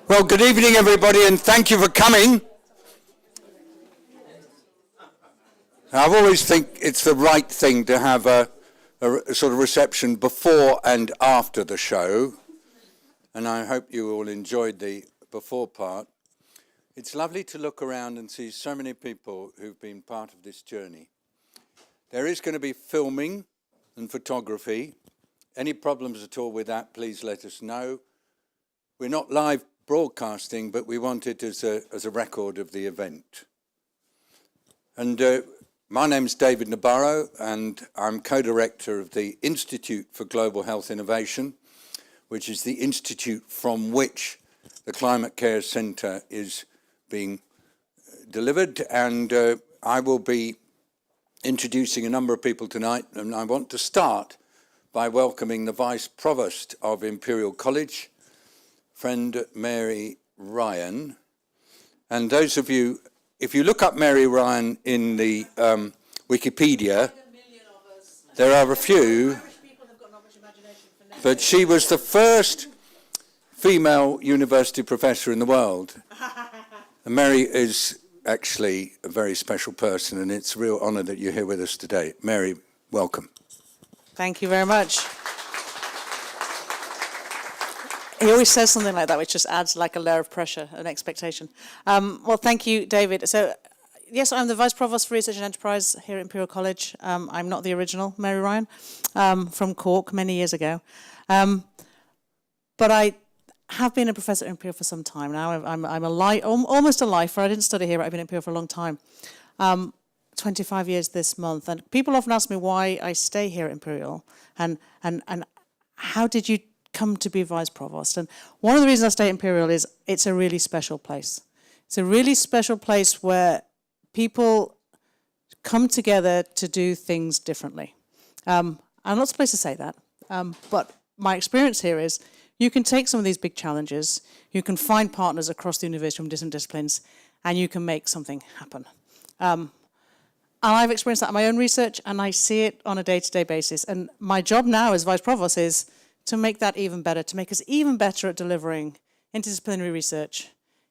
Well, good evening, everybody, and thank you for coming. I've always think it's the right thing to have a sort of reception before and after the show, and I hope you all enjoyed the before part. It's lovely to look around and see so many people who've been part of this journey. There is going to be filming and photography. Any problems at all with that, please let us know. We're not live broadcasting, but we want it as a record of the event. And my name's David Nabarro, and I'm co-director of the Institute for Global Health Innovation, which is the institute from which the Climate Care Centre is being delivered. And I will be introducing a number of people tonight, and I want to start by welcoming the Vice Provost of Imperial College, friend Mary Ryan. And those of you, if you look up Mary Ryan in the Wikipedia, there are a few, but she was the first female university professor in the world. And Mary is actually a very special person, and it's a real honour that you're here with us today. Mary, welcome. Thank you very much. He always says something like that, which just adds like a layer of pressure and expectation. Well, thank you, David. So, yes, I'm the Vice Provost for Research and Enterprise here at Imperial College. I'm not the original Mary Ryan, from Cork many years ago. But I have been a professor at Imperial for some time now. I'm almost a lifer. I didn't study here, but I've been at Imperial for a long time. 25 years this month. And people often ask me why I stay here at Imperial and how did you come to be Vice Provost? And one of the reasons I stay at Imperial is it's a really special place. It's a really special place where people come together to do things differently. I'm not supposed to say that, but my experience here is you can take some of these big challenges, you can find partners across the university from different disciplines, and you can make something happen. And I've experienced that in my own research, and I see it on a day-to-day basis. And my job now as Vice Provost is to make that even better, to make us even better at delivering interdisciplinary research,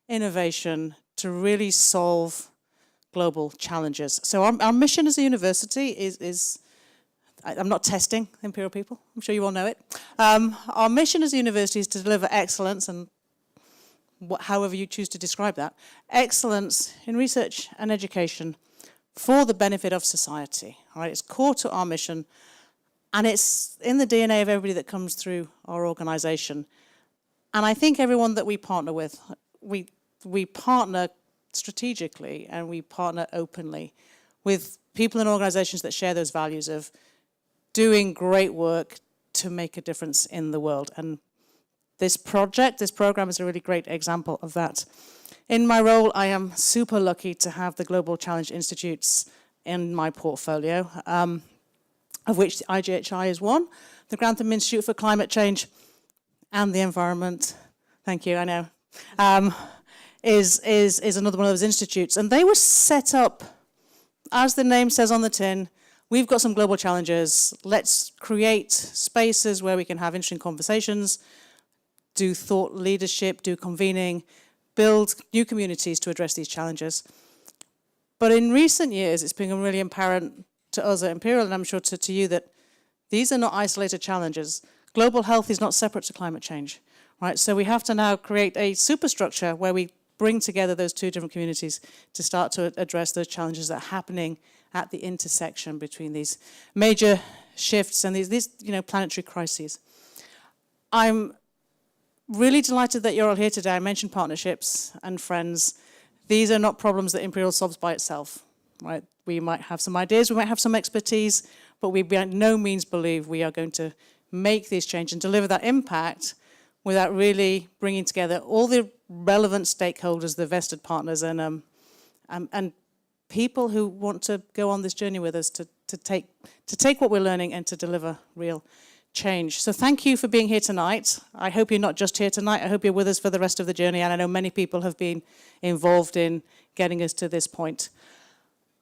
innovation, to really solve global challenges. So our mission as a university is I'm not testing Imperial people, I'm sure you all know it. Our mission as a university is to deliver excellence, and however you choose to describe that, excellence in research and education for the benefit of society. All right, it's core to our mission. And it's in the DNA of everybody that comes through our organisation. And I think everyone that we partner with, we partner strategically and we partner openly with people and organisations that share those values of doing great work to make a difference in the world. And this programme is a really great example of that. In my role, I am super lucky to have the Global Challenge Institutes in my portfolio. Of which the IGHI is one, the Grantham Institute for Climate Change and the Environment, thank you, I know, is another one of those institutes. And they were set up, as the name says on the tin, we've got some global challenges, let's create spaces where we can have interesting conversations, do thought leadership, do convening, build new communities to address these challenges. But in recent years, it's become really apparent to us at Imperial, and I'm sure to you, that these are not isolated challenges. Global health is not separate to climate change, right? So we have to now create a superstructure where we bring together those two different communities to start to address those challenges that are happening at the intersection between these major shifts and these planetary crises. I'm really delighted that you're all here today. I mentioned partnerships and friends. These are not problems that Imperial solves by itself, right? We might have some ideas, we might have some expertise, but we by no means believe we are going to make these changes and deliver that impact without really bringing together all the relevant stakeholders, the vested partners, and people who want to go on this journey with us to take what we're learning and to deliver real change. So thank you for being here tonight. I hope you're not just here tonight. I hope you're with us for the rest of the journey, and I know many people have been involved in getting us to this point.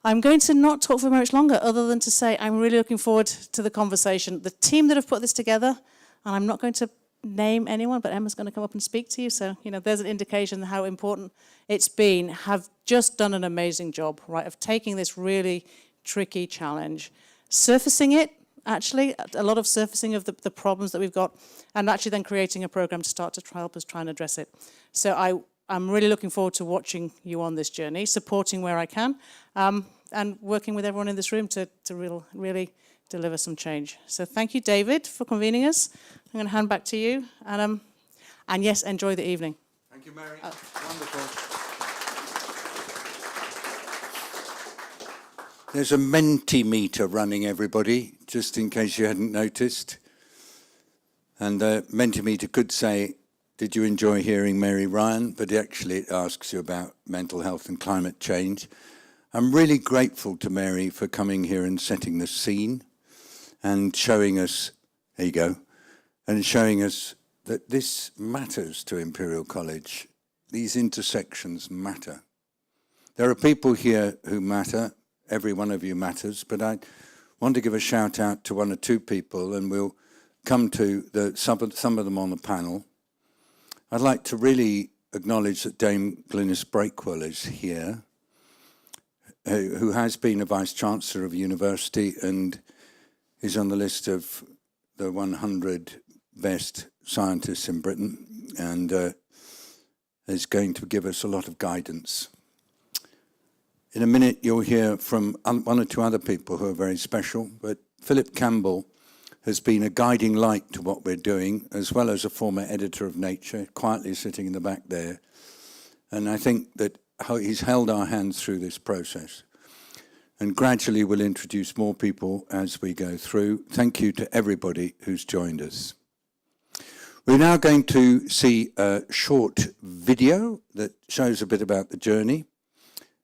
I'm going to not talk for very much longer, other than to say I'm really looking forward to the conversation. The team that have put this together, and I'm not going to name anyone, but Emma's going to come up and speak to you. So, there's an indication of how important it's been. Have just done an amazing job, right, of taking this really tricky challenge, surfacing it, actually, a lot of surfacing of the problems that we've got, and actually then creating a program to start to help us try and address it. So I'm really looking forward to watching you on this journey, supporting where I can, and working with everyone in this room to really deliver some change. So thank you, David, for convening us. I'm going to hand back to you. And yes, enjoy the evening. Thank you, Mary. Wonderful. There's a Mentimeter running, everybody, just in case you hadn't noticed. And the Mentimeter could say, did you enjoy hearing Mary Ryan? But actually it asks you about mental health and climate change. I'm really grateful to Mary for coming here and setting the scene and showing us, there you go, and showing us that this matters to Imperial College. These intersections matter. There are people here who matter. Every one of you matters, but I want to give a shout out to one or two people, and we'll come to some of them on the panel. I'd like to really acknowledge that Dame Glynis Breakwell is here, who has been a Vice-Chancellor of a university and is on the list of the 100 best scientists in Britain, and is going to give us a lot of guidance. In a minute, you'll hear from one or two other people who are very special, but Philip Campbell has been a guiding light to what we're doing, as well as a former editor of Nature, quietly sitting in the back there. And I think that he's held our hands through this process. And gradually we'll introduce more people as we go through. Thank you to everybody who's joined us. We're now going to see a short video that shows a bit about the journey.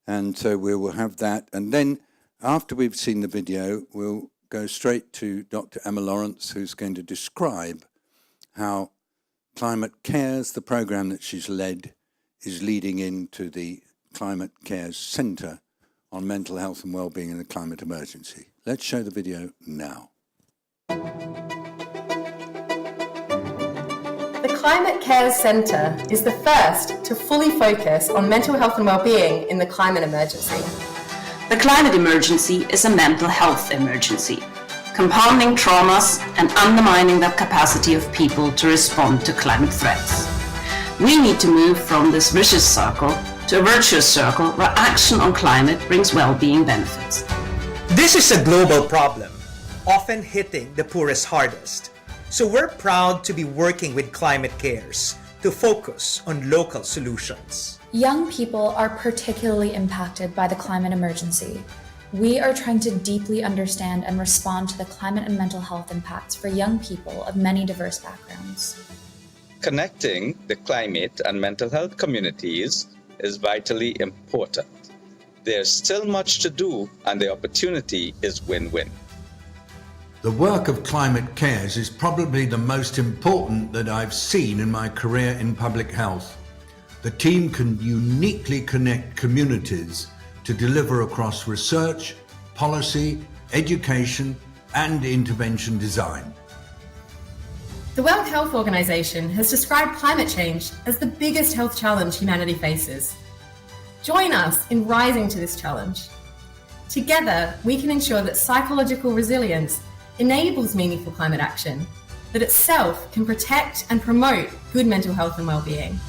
And so we will have that. And then after we've seen the video, we'll go straight to Dr. Emma Lawrance, who's going to describe how Climate Cares, the program that she's led, is leading into the Climate Cares Centre on mental health and well-being in the climate emergency. Let's show the video now. The Climate Cares Centre is the first to fully focus on mental health and well-being in the climate emergency. The climate emergency is a mental health emergency, compounding traumas and undermining the capacity of people to respond to climate threats. We need to move from this vicious circle to a virtuous circle where action on climate brings well-being benefits. This is a global problem, often hitting the poorest hardest. So we're proud to be working with Climate Cares to focus on local solutions. Young people are particularly impacted by the climate emergency. We are trying to deeply understand and respond to the climate and mental health impacts for young people of many diverse backgrounds. Connecting the climate and mental health communities is vitally important. There's still much to do, and the opportunity is win-win. The work of Climate Cares is probably the most important that I've seen in my career in public health. The team can uniquely connect communities to deliver across research, policy, education, and intervention design. The World Health Organization has described climate change as the biggest health challenge humanity faces. Join us in rising to this challenge. Together, we can ensure that psychological resilience enables meaningful climate action that itself can protect and promote good mental health and well-being.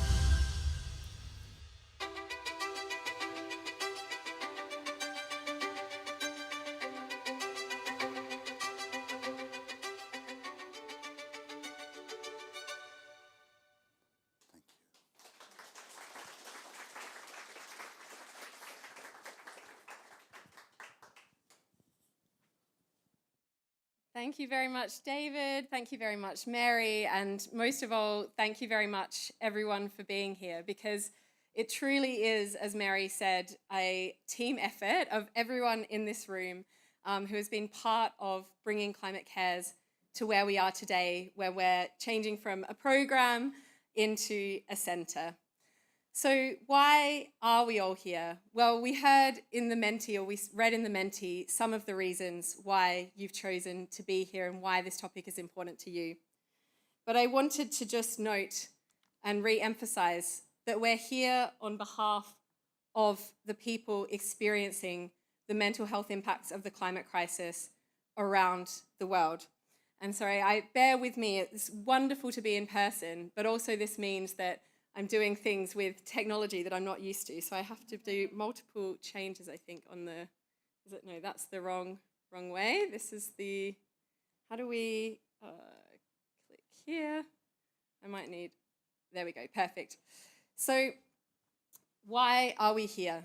Thank you very much, David. Thank you very much, Mary. And most of all, thank you very much, everyone, for being here, because it truly is, as Mary said, a team effort of everyone in this room who has been part of bringing Climate Cares to where we are today, where we're changing from a program into a centre. So why are we all here? Well, we heard in the Menti, or we read in the Menti, some of the reasons why you've chosen to be here and why this topic is important to you. but I wanted to just note and re-emphasize that we're here on behalf of the people experiencing the mental health impacts of the climate crisis around the world. And sorry, bear with me, it's wonderful to be in person, but also this means that I'm doing things with technology that I'm not used to. So I have to do multiple changes, I think, on the, no, that's the wrong way. This is the, how do we click here? I might need, there we go, perfect. So why are we here?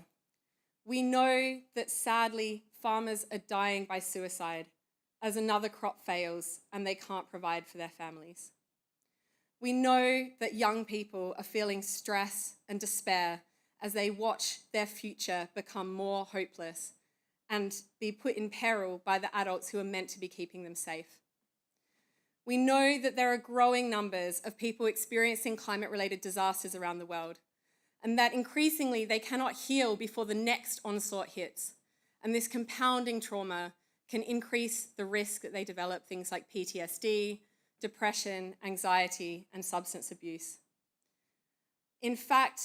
We know that sadly, farmers are dying by suicide as another crop fails and they can't provide for their families. We know that young people are feeling stress and despair as they watch their future become more hopeless and be put in peril by the adults who are meant to be keeping them safe. We know that there are growing numbers of people experiencing climate-related disasters around the world, and that increasingly they cannot heal before the next onslaught hits. And this compounding trauma can increase the risk that they develop things like PTSD, depression, anxiety, and substance abuse. In fact,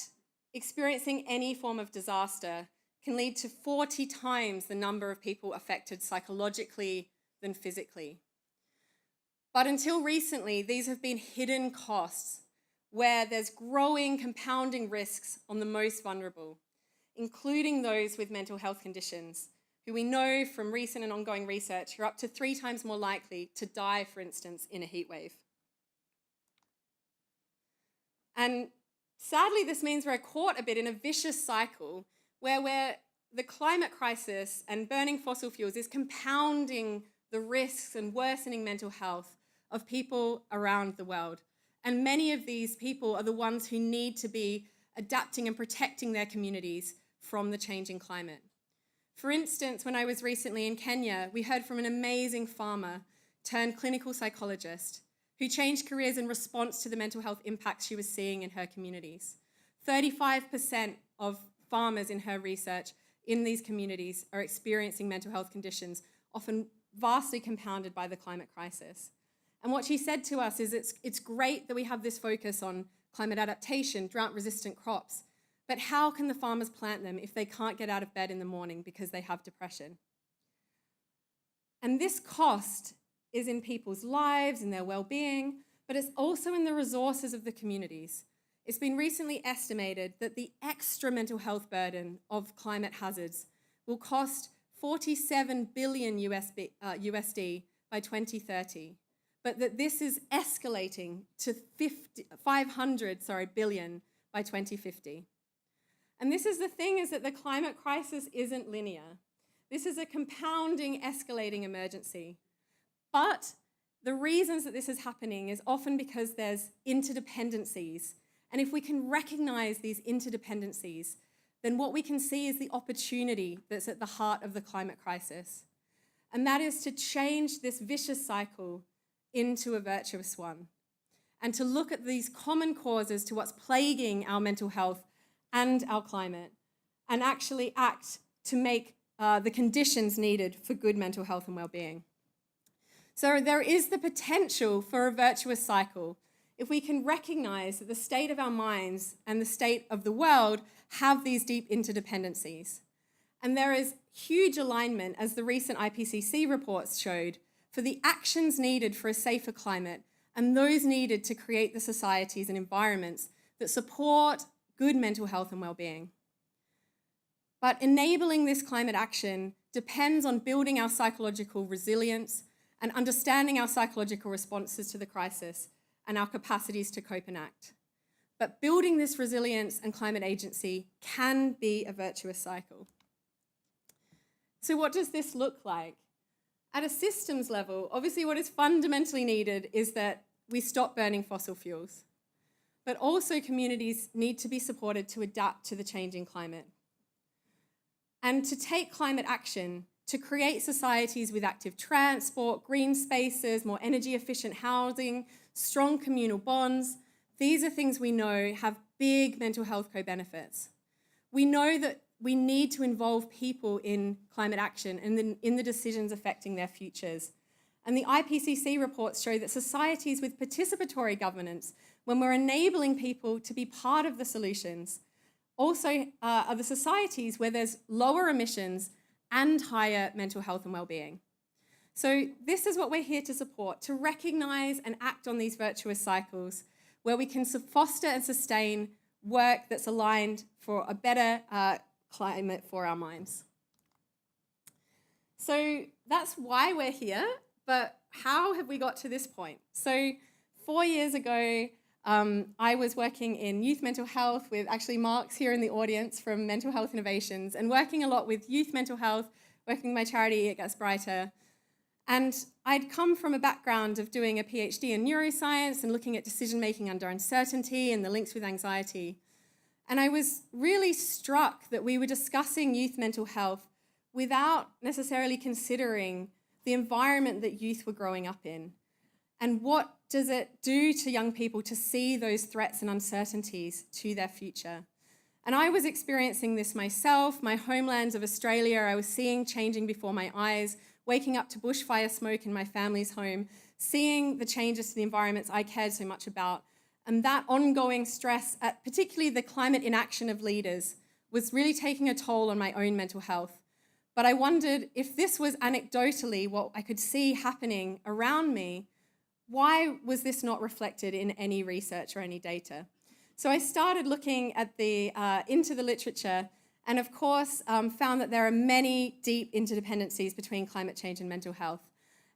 experiencing any form of disaster can lead to 40 times the number of people affected psychologically than physically. But until recently, these have been hidden costs where there's growing compounding risks on the most vulnerable, including those with mental health conditions, who we know from recent and ongoing research are up to 3 times more likely to die, for instance, in a heat wave. And sadly, this means we're caught a bit in a vicious cycle where the climate crisis and burning fossil fuels is compounding the risks and worsening mental health of people around the world. And many of these people are the ones who need to be adapting and protecting their communities from the changing climate. For instance, when I was recently in Kenya, we heard from an amazing farmer turned clinical psychologist who changed careers in response to the mental health impacts she was seeing in her communities. 35% of farmers in her research in these communities are experiencing mental health conditions, often vastly compounded by the climate crisis. And what she said to us is it's great that we have this focus on climate adaptation, drought-resistant crops, but how can the farmers plant them if they can't get out of bed in the morning because they have depression? And this cost is in people's lives and their well-being, but it's also in the resources of the communities. It's been recently estimated that the extra mental health burden of climate hazards will cost $47 billion USD by 2030, but that this is escalating to $500 billion by 2050. And this is the thing, is that the climate crisis isn't linear. This is a compounding, escalating emergency. But the reasons that this is happening is often because there's interdependencies. And if we can recognize these interdependencies, then what we can see is the opportunity that's at the heart of the climate crisis. And that is to change this vicious cycle into a virtuous one. And to look at these common causes to what's plaguing our mental health and our climate, and actually act to make the conditions needed for good mental health and well-being. So there is the potential for a virtuous cycle if we can recognize that the state of our minds and the state of the world have these deep interdependencies. And there is huge alignment, as the recent IPCC reports showed, for the actions needed for a safer climate and those needed to create the societies and environments that support good mental health and well-being. But enabling this climate action depends on building our psychological resilience and understanding our psychological responses to the crisis and our capacities to cope and act. But building this resilience and climate agency can be a virtuous cycle. So what does this look like? At a systems level, obviously what is fundamentally needed is that we stop burning fossil fuels. But also communities need to be supported to adapt to the changing climate. And to take climate action, to create societies with active transport, green spaces, more energy efficient housing, strong communal bonds, these are things we know have big mental health co-benefits. We know that we need to involve people in climate action and in the decisions affecting their futures. And the IPCC reports show that societies with participatory governance, when we're enabling people to be part of the solutions, also are the societies where there's lower emissions and higher mental health and well-being. So this is what we're here to support, to recognize and act on these virtuous cycles where we can foster and sustain work that's aligned for a better climate for our minds. So that's why we're here, but how have we got to this point? So 4 years ago, I was working in youth mental health with actually Mark's here in the audience from Mental Health Innovations, and working a lot with youth mental health, working with my charity It Gets Brighter. And I'd come from a background of doing a PhD in neuroscience and looking at decision-making under uncertainty and the links with anxiety. And I was really struck that we were discussing youth mental health without necessarily considering the environment that youth were growing up in. And what does it do to young people to see those threats and uncertainties to their future? And I was experiencing this myself. My homeland of Australia, I was seeing changing before my eyes, waking up to bushfire smoke in my family's home, seeing the changes to the environments I cared so much about. And that ongoing stress, particularly the climate inaction of leaders, was really taking a toll on my own mental health. But I wondered if this was anecdotally what I could see happening around me, why was this not reflected in any research or any data? So I started looking at into the literature, and of course found that there are many deep interdependencies between climate change and mental health.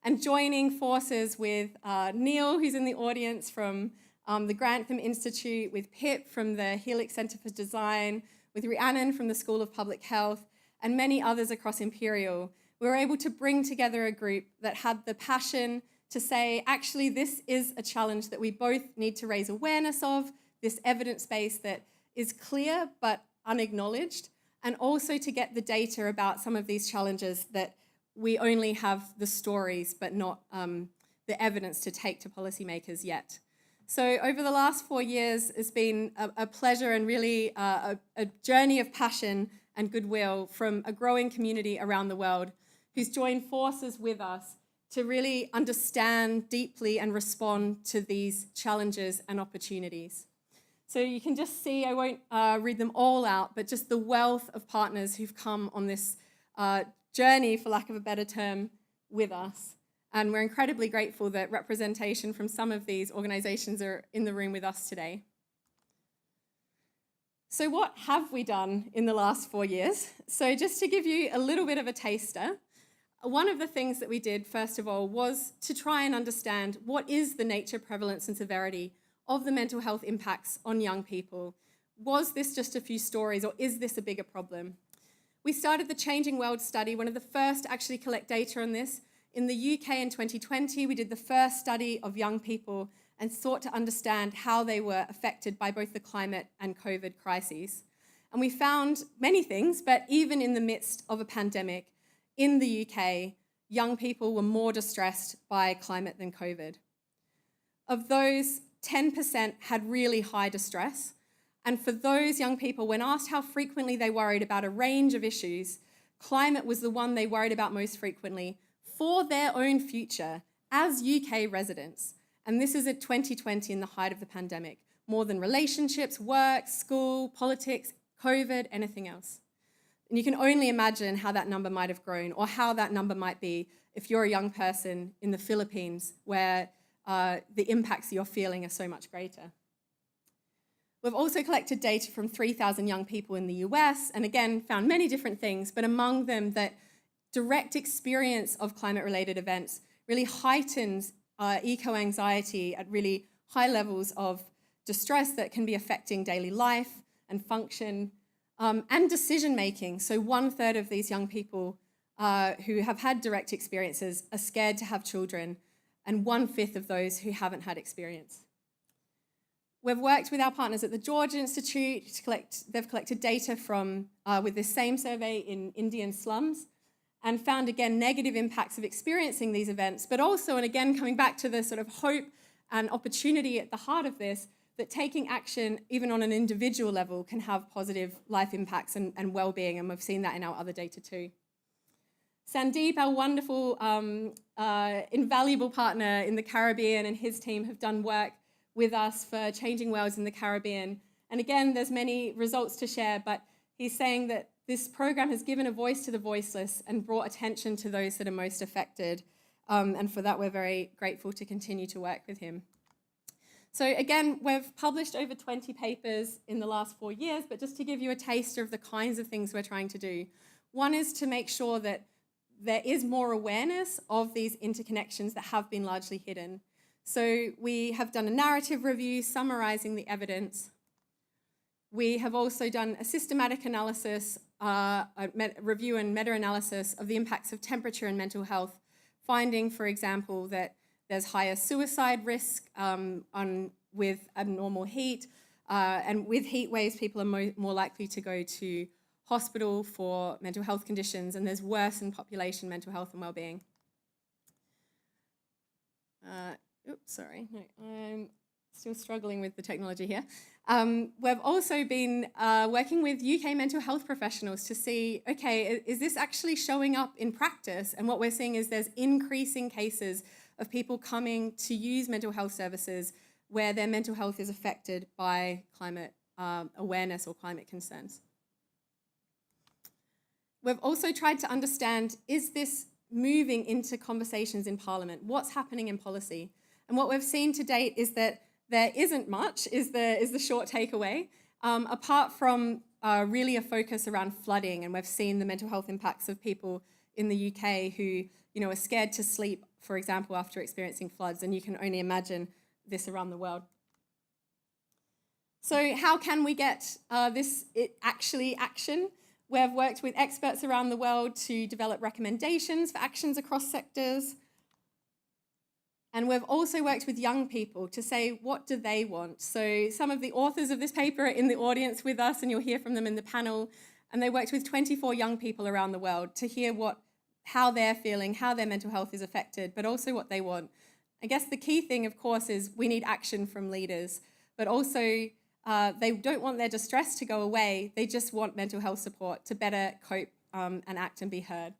And joining forces with Neil, who's in the audience from the Grantham Institute, with Pip from the Helix Centre for Design, with Rhiannon from the School of Public Health, and many others across Imperial, we were able to bring together a group that had the passion to say, actually, this is a challenge that we both need to raise awareness of, this evidence base that is clear but unacknowledged, and also to get the data about some of these challenges that we only have the stories but not the evidence to take to policymakers yet. So over the last 4 years, it's been a pleasure and really a journey of passion and goodwill from a growing community around the world who's joined forces with us to really understand deeply and respond to these challenges and opportunities. So you can just see, I won't read them all out, but just the wealth of partners who've come on this journey, for lack of a better term, with us. And we're incredibly grateful that representation from some of these organizations are in the room with us today. So what have we done in the last 4 years? So just to give you a little bit of a taster, one of the things that we did, first of all, was to try and understand what is the nature, prevalence, and severity of the mental health impacts on young people. Was this just a few stories, or is this a bigger problem? We started the Changing World study, one of the first to actually collect data on this. In the UK in 2020, we did the first study of young people and sought to understand how they were affected by both the climate and COVID crises. And we found many things, but even in the midst of a pandemic, in the UK, young people were more distressed by climate than COVID. Of those, 10% had really high distress. And for those young people, when asked how frequently they worried about a range of issues, climate was the one they worried about most frequently for their own future as UK residents. And this is at 2020 in the height of the pandemic, more than relationships, work, school, politics, COVID, anything else. And you can only imagine how that number might have grown, or how that number might be if you're a young person in the Philippines where the impacts you're feeling are so much greater. We've also collected data from 3,000 young people in the US, and again, found many different things, but among them that direct experience of climate-related events really heightens eco-anxiety at really high levels of distress that can be affecting daily life and function, and decision-making. So 1/3 of these young people who have had direct experiences are scared to have children, and 1/5 of those who haven't had experience. We've worked with our partners at the George Institute they've collected data from, with this same survey in Indian slums, and found, again, negative impacts of experiencing these events, but also, and again, coming back to the sort of hope and opportunity at the heart of this, that taking action, even on an individual level, can have positive life impacts and well-being, and we've seen that in our other data too. Sandeep, our wonderful, invaluable partner in the Caribbean, and his team have done work with us for changing worlds in the Caribbean. And again, there's many results to share, but he's saying that this program has given a voice to the voiceless and brought attention to those that are most affected. And for that, we're very grateful to continue to work with him. So again, we've published over 20 papers in the last 4 years, but just to give you a taster of the kinds of things we're trying to do. One is to make sure that there is more awareness of these interconnections that have been largely hidden. So we have done a narrative review summarizing the evidence. We have also done a systematic analysis, review and meta-analysis of the impacts of temperature and mental health, finding, for example, that there's higher suicide risk with abnormal heat, and with heat waves, people are more likely to go to hospital for mental health conditions, and there's worsened population mental health and well-being. I'm still struggling with the technology here. We've also been working with UK mental health professionals to see, okay, is this actually showing up in practice? And what we're seeing is there's increasing cases of people coming to use mental health services where their mental health is affected by climate awareness or climate concerns. We've also tried to understand, is this moving into conversations in Parliament? What's happening in policy? And what we've seen to date is that there isn't much, is the short takeaway, apart from really a focus around flooding. And we've seen the mental health impacts of people in the UK who, are scared to sleep, for example, after experiencing floods. And you can only imagine this around the world. So how can we get action? We've worked with experts around the world to develop recommendations for actions across sectors. And we've also worked with young people to say, what do they want? So some of the authors of this paper are in the audience with us, and you'll hear from them in the panel. And they worked with 24 young people around the world to hear how they're feeling, how their mental health is affected, but also what they want. I guess the key thing, of course, is we need action from leaders, but also they don't want their distress to go away. They just want mental health support to better cope and act and be heard.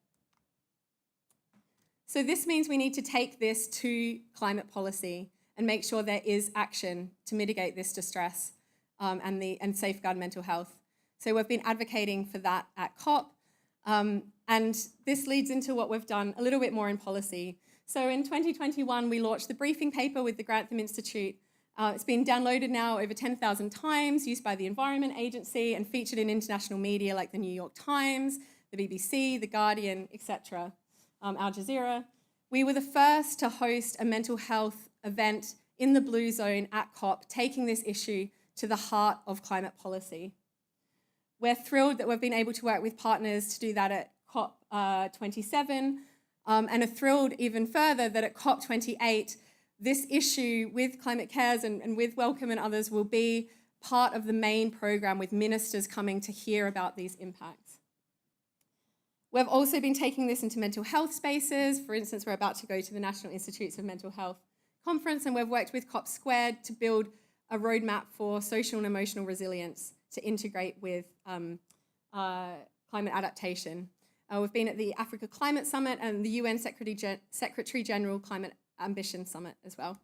So this means we need to take this to climate policy and make sure there is action to mitigate this distress and safeguard mental health. So we've been advocating for that at COP. And this leads into what we've done a little bit more in policy. So in 2021, we launched the briefing paper with the Grantham Institute. It's been downloaded now over 10,000 times, used by the Environment Agency, and featured in international media like the New York Times, the BBC, the Guardian, etc. Al Jazeera. We were the first to host a mental health event in the Blue Zone at COP, taking this issue to the heart of climate policy. We're thrilled that we've been able to work with partners to do that at COP 27, and are thrilled even further that at COP 28, this issue with Climate Cares and with Wellcome and others will be part of the main program, with ministers coming to hear about these impacts. We've also been taking this into mental health spaces. For instance, we're about to go to the National Institutes of Mental Health conference, and we've worked with COP Squared to build a roadmap for social and emotional resilience to integrate with climate adaptation. We've been at the Africa Climate Summit and the UN Secretary General Climate Ambition Summit as well.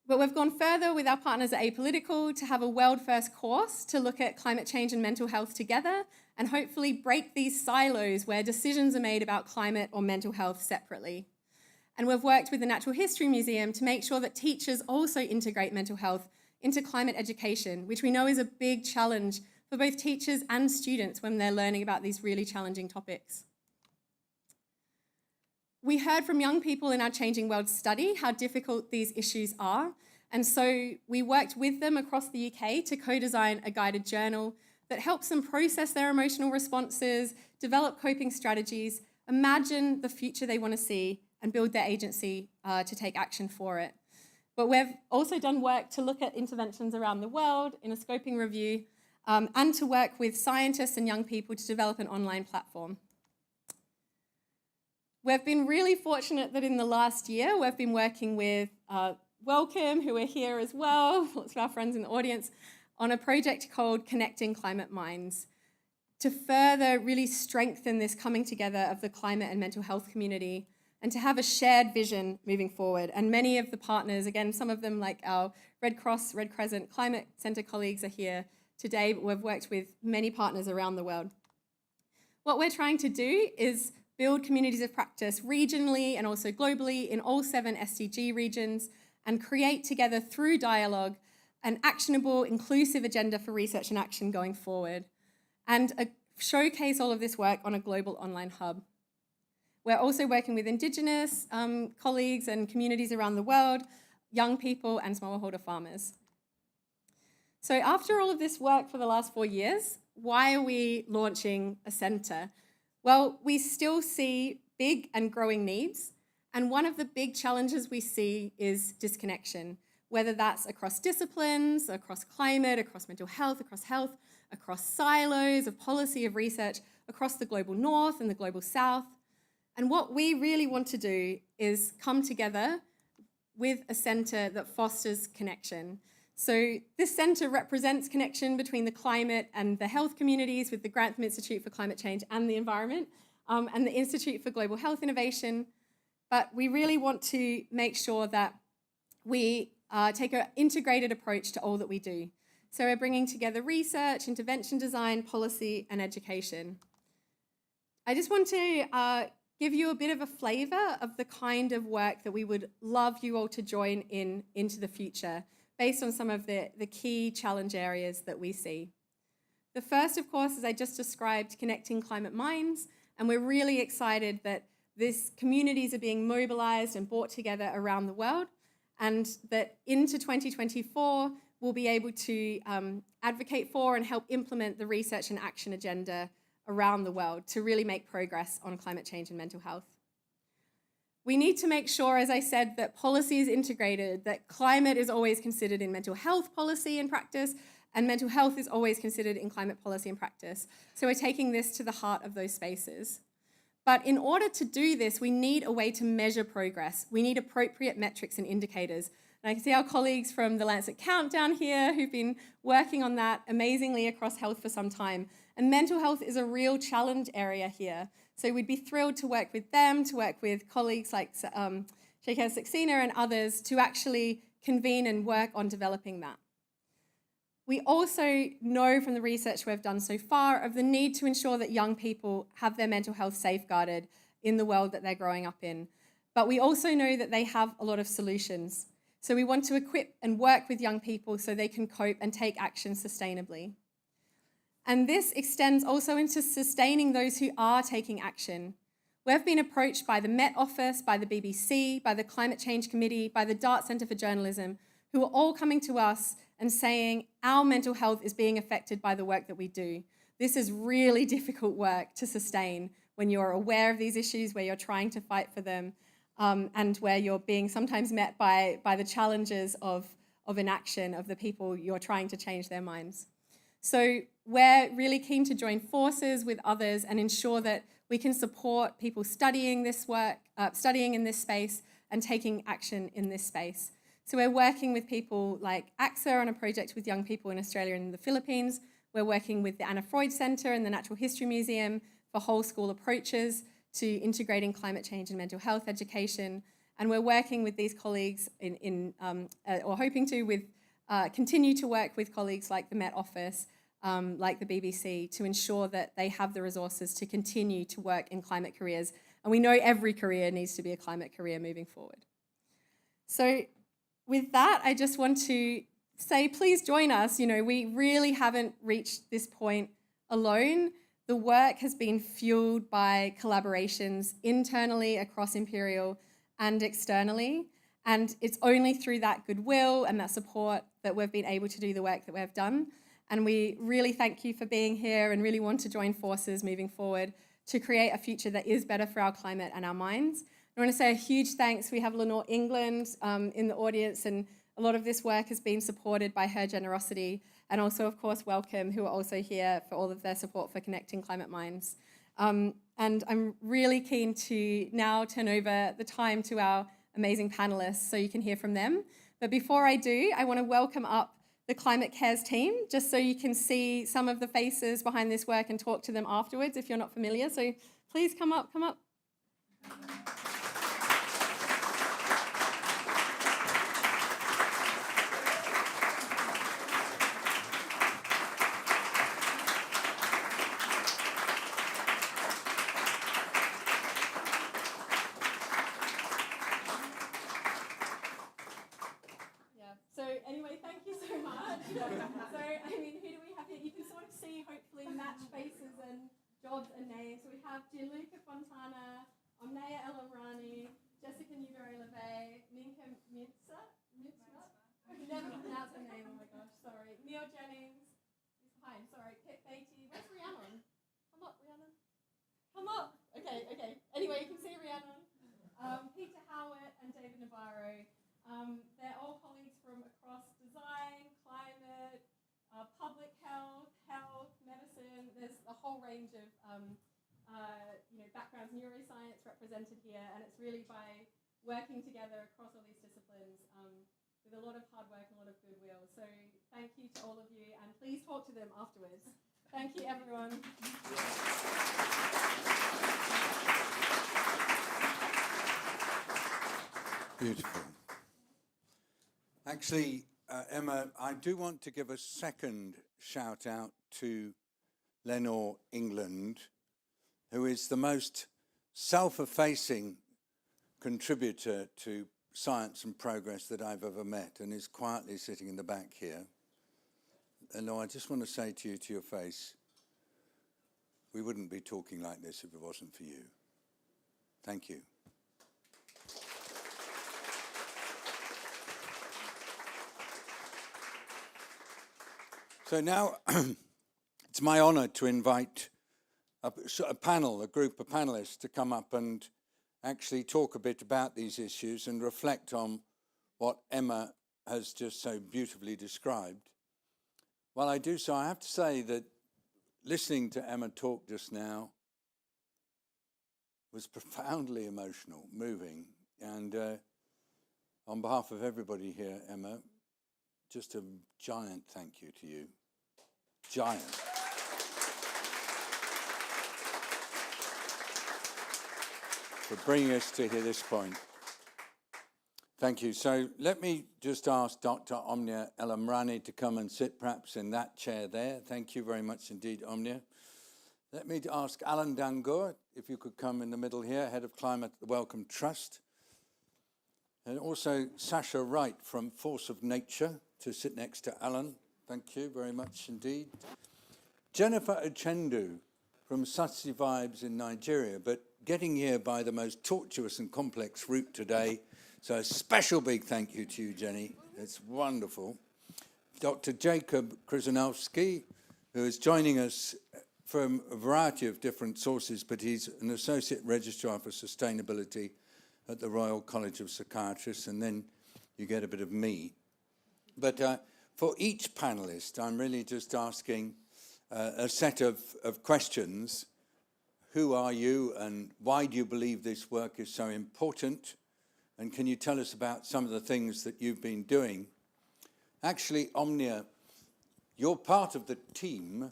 But we've gone further with our partners at Apolitical to have a world-first course to look at climate change and mental health together, and hopefully break these silos where decisions are made about climate or mental health separately. And we've worked with the Natural History Museum to make sure that teachers also integrate mental health into climate education, which we know is a big challenge for both teachers and students when they're learning about these really challenging topics. We heard from young people in our Changing World study how difficult these issues are, and so we worked with them across the UK to co-design a guided journal that helps them process their emotional responses, develop coping strategies, imagine the future they want to see, and build their agency to take action for it. But we've also done work to look at interventions around the world in a scoping review, and to work with scientists and young people to develop an online platform. We've been really fortunate that in the last year, we've been working with Wellcome, who are here as well, lots of our friends in the audience, on a project called Connecting Climate Minds. to further really strengthen this coming together of the climate and mental health community, and to have a shared vision moving forward. And many of the partners, again, some of them like our Red Cross, Red Crescent Climate Centre colleagues are here today, but we've worked with many partners around the world. What we're trying to do is build communities of practice regionally and also globally in all 7 SDG regions, and create together through dialogue an actionable, inclusive agenda for research and action going forward, and showcase all of this work on a global online hub. We're also working with Indigenous colleagues and communities around the world, young people and smallholder farmers. So after all of this work for the last 4 years, why are we launching a centre? Well, we still see big and growing needs, and one of the big challenges we see is disconnection, whether that's across disciplines, across climate, across mental health, across silos of policy, of research, across the global north and the global south. And what we really want to do is come together with a centre that fosters connection. So this centre represents connection between the climate and the health communities with the Grantham Institute for Climate Change and the Environment, and the Institute for Global Health Innovation. But we really want to make sure that we take an integrated approach to all that we do. So we're bringing together research, intervention design, policy, and education. I just want to give you a bit of a flavour of the kind of work that we would love you all to join into the future, based on some of the key challenge areas that we see. The first, of course, as I just described, connecting climate minds, and we're really excited that these communities are being mobilised and brought together around the world, and that into 2024, we'll be able to advocate for and help implement the research and action agenda around the world to really make progress on climate change and mental health. We need to make sure, as I said, that policy is integrated, that climate is always considered in mental health policy and practice, and mental health is always considered in climate policy and practice. So we're taking this to the heart of those spaces. But in order to do this, we need a way to measure progress. We need appropriate metrics and indicators. And I can see our colleagues from the Lancet Countdown here who've been working on that amazingly across health for some time. And mental health is a real challenge area here. So we'd be thrilled to work with them, to work with colleagues like Sacha and others to actually convene and work on developing that. We also know from the research we've done so far of the need to ensure that young people have their mental health safeguarded in the world that they're growing up in. But we also know that they have a lot of solutions. So we want to equip and work with young people so they can cope and take action sustainably. And this extends also into sustaining those who are taking action. We've been approached by the Met Office, by the BBC, by the Climate Change Committee, by the Dart Centre for Journalism, who are all coming to us and saying our mental health is being affected by the work that we do. This is really difficult work to sustain when you're aware of these issues, where you're trying to fight for them, and where you're being sometimes met by the challenges of inaction of the people you're trying to change their minds. So we're really keen to join forces with others and ensure that we can support people studying this work, studying in this space and taking action in this space. So we're working with people like AXA on a project with young people in Australia and the Philippines. We're working with the Anna Freud Centre and the Natural History Museum for whole school approaches to integrating climate change and mental health education. And we're working with these colleagues or hoping to continue to work with colleagues like the Met Office, like the BBC, to ensure that they have the resources to continue to work in climate careers. And we know every career needs to be a climate career moving forward. So with that, I just want to say, please join us. You know, we really haven't reached this point alone. The work has been fueled by collaborations internally across Imperial and externally. And it's only through that goodwill and that support that we've been able to do the work that we've done. And we really thank you for being here and really want to join forces moving forward to create a future that is better for our climate and our minds. I want to say a huge thanks. We have Lenore England in the audience, and a lot of this work has been supported by her generosity, and also, of course, Wellcome, who are also here for all of their support for connecting climate minds. And I'm really keen to now turn over the time to our amazing panellists so you can hear from them. But before I do, I want to welcome up the Climate Cares team, just so you can see some of the faces behind this work and talk to them afterwards if you're not familiar. So please come up, come up. So anyway, thank you so much. So, I mean, who do we have here? You can sort of see, hopefully, match faces and jobs and names. So we have Gianluca Fontana, Omnia Omrani, Jessica Newberry-LeVay, Minka Mintza? I can never pronounce her name, oh my gosh, sorry. Neil Jennings, he's behind, sorry. Kit Beatty, where's Rhiannon? Come up, Rhiannon. Come up. Okay. Anyway, you can see Rhiannon. Peter Howard and David Nabarro. They're all colleagues from across design, climate, public health, medicine. There's a whole range of backgrounds, neuroscience represented here, and it's really by working together across all these disciplines with a lot of hard work and a lot of goodwill. So thank you to all of you, and please talk to them afterwards. Thank you, everyone. Beautiful. Actually, Emma, I do want to give a second shout out to Lenore England, who is the most self-effacing contributor to science and progress that I've ever met, and is quietly sitting in the back here. Lenore, I just want to say to you, to your face, we wouldn't be talking like this if it wasn't for you. Thank you. So now it's my honor to invite a panel, a group of panelists to come up and actually talk a bit about these issues and reflect on what Emma has just so beautifully described. While I do so, I have to say that listening to Emma talk just now was profoundly emotional, moving, and on behalf of everybody here, Emma, just a giant thank you to you. Giant. For bringing us to this point. Thank you. So let me just ask Dr. Omnia Omrani to come and sit perhaps in that chair there. Thank you very much indeed, Omnia. Let me ask Alan Dangour, if you could come in the middle here, Head of Climate at the Wellcome Trust. And also Sacha Wright from Force of Nature to sit next to Alan. Thank you very much indeed. Jennifer Uchendu from SustyVibes in Nigeria, but getting here by the most tortuous and complex route today. So a special big thank you to you, Jenny. It's wonderful. Dr. Jacob Krzanowski, who is joining us from a variety of different sources, but he's an Associate Registrar for Sustainability at the Royal College of Psychiatrists, and then you get a bit of me. But for each panelist, I'm really just asking a set of questions. Who are you, and why do you believe this work is so important? And can you tell us about some of the things that you've been doing? Actually, Omnia, you're part of the team,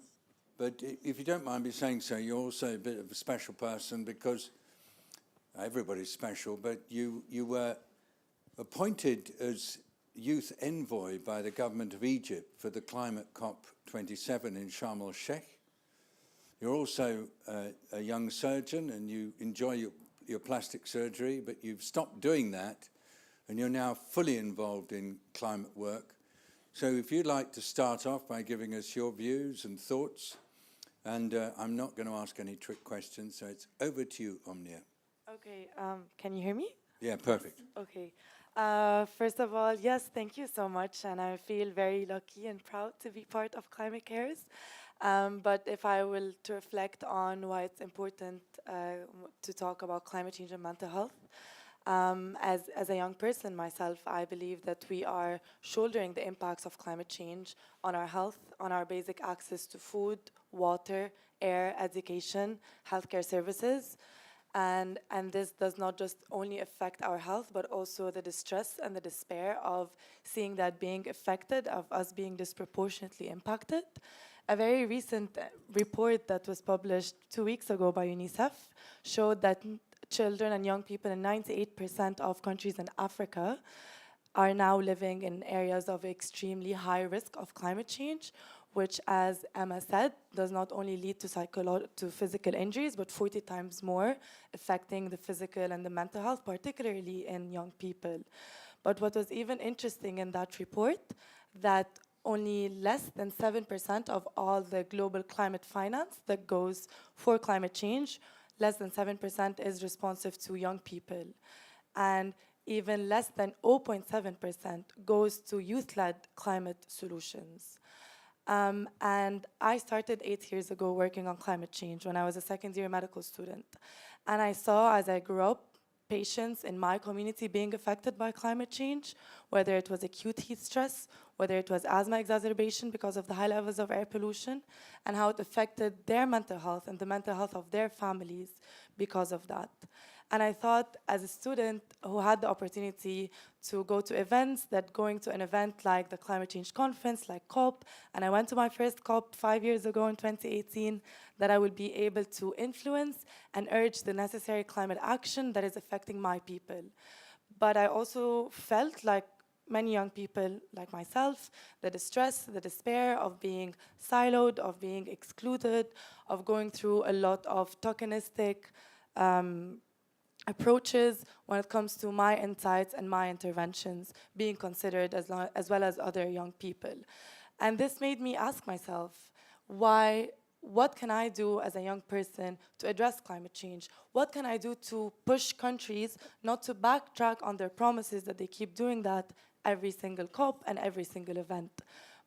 but if you don't mind me saying so, you're also a bit of a special person, because everybody's special, but you were appointed as youth envoy by the government of Egypt for the climate COP27 in Sharm el-Sheikh. You're also a young surgeon, and you enjoy your plastic surgery, but you've stopped doing that, and you're now fully involved in climate work. So if you'd like to start off by giving us your views and thoughts, and I'm not going to ask any trick questions, so it's over to you, Omnia. Okay, can you hear me? Yeah, perfect. Okay. First of all, yes, thank you so much, and I feel very lucky and proud to be part of Climate Cares. But if I will to reflect on why it's important to talk about climate change and mental health, as a young person myself, I believe that we are shouldering the impacts of climate change on our health, on our basic access to food, water, air, education, healthcare services. And this does not just only affect our health, but also the distress and the despair of seeing that being affected, of us being disproportionately impacted. A very recent report that was published 2 weeks ago by UNICEF showed that children and young people in 98% of countries in Africa are now living in areas of extremely high risk of climate change, which, as Emma said, does not only lead to physical injuries, but 40 times more, affecting the physical and the mental health, particularly in young people. But what was even interesting in that report, that only less than 7% of all the global climate finance that goes for climate change, less than 7% is responsive to young people. And even less than 0.7% goes to youth-led climate solutions. And I started 8 years ago working on climate change when I was a second-year medical student. And I saw, as I grew up, patients in my community being affected by climate change, whether it was acute heat stress, whether it was asthma exacerbation because of the high levels of air pollution, and how it affected their mental health and the mental health of their families because of that. And I thought, as a student who had the opportunity to go to events, that going to an event like the Climate Change Conference, like COP, and I went to my first COP 5 years ago in 2018, that I would be able to influence and urge the necessary climate action that is affecting my people. But I also felt like many young people like myself, the distress, the despair of being siloed, of being excluded, of going through a lot of tokenistic approaches when it comes to my insights and my interventions being considered as well as other young people. And this made me ask myself, what can I do as a young person to address climate change? What can I do to push countries not to backtrack on their promises that they keep doing that every single COP and every single event?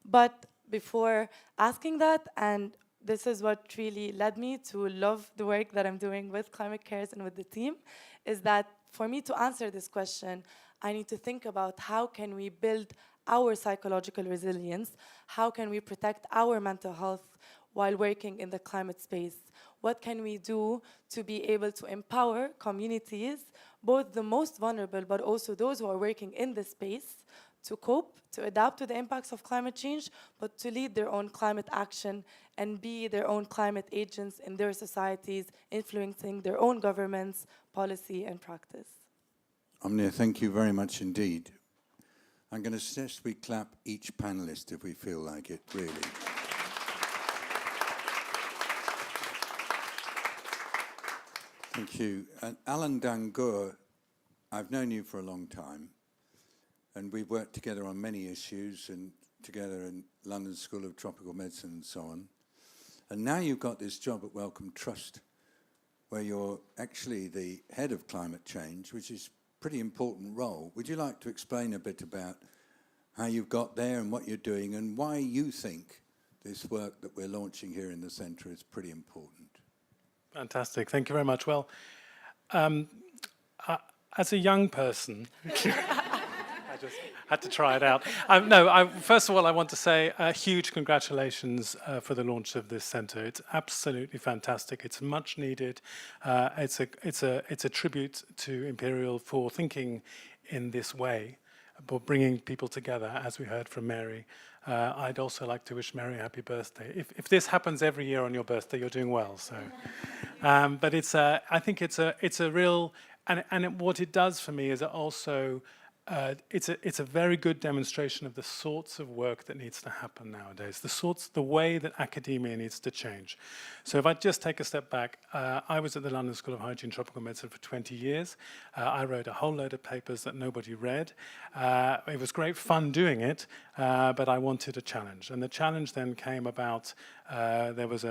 But before asking that, and this is what really led me to love the work that I'm doing with Climate Cares and with the team, is that for me to answer this question, I need to think about how can we build our psychological resilience, how can we protect our mental health while working in the climate space? What can we do to be able to empower communities, both the most vulnerable, but also those who are working in this space, to cope, to adapt to the impacts of climate change, but to lead their own climate action and be their own climate agents in their societies, influencing their own governments, policy, and practice. Omnia, thank you very much indeed. I'm going to suggest we clap each panelist if we feel like it, really. Thank you. And Alan Dangour, I've known you for a long time, and we've worked together on many issues and together in London School of Tropical Medicine and so on. And now you've got this job at Wellcome Trust, where you're actually the head of climate change, which is a pretty important role. Would you like to explain a bit about how you've got there and what you're doing and why you think this work that we're launching here in the centre is pretty important? Fantastic. Thank you very much. Well, as a young person, I just had to try it out. First of all, I want to say a huge congratulations for the launch of this centre. It's absolutely fantastic. It's much needed. It's a tribute to Imperial for thinking in this way, for bringing people together, as we heard from Mary. I'd also like to wish Mary a happy birthday. If this happens every year on your birthday, you're doing well. So, but I think it's a real, and what it does for me is it also. It's a very good demonstration of the sorts of work that needs to happen nowadays, the way that academia needs to change. So if I just take a step back, I was at the London School of Hygiene and Tropical Medicine for 20 years. I wrote a whole load of papers that nobody read. It was great fun doing it, but I wanted a challenge. And the challenge then came about, there was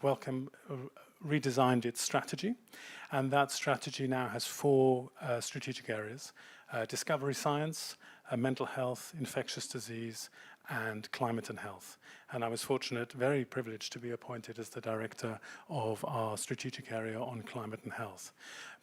Wellcome redesigned its strategy, and that strategy now has 4 strategic areas. Discovery science, mental health, infectious disease, and climate and health. And I was fortunate, very privileged to be appointed as the director of our strategic area on climate and health.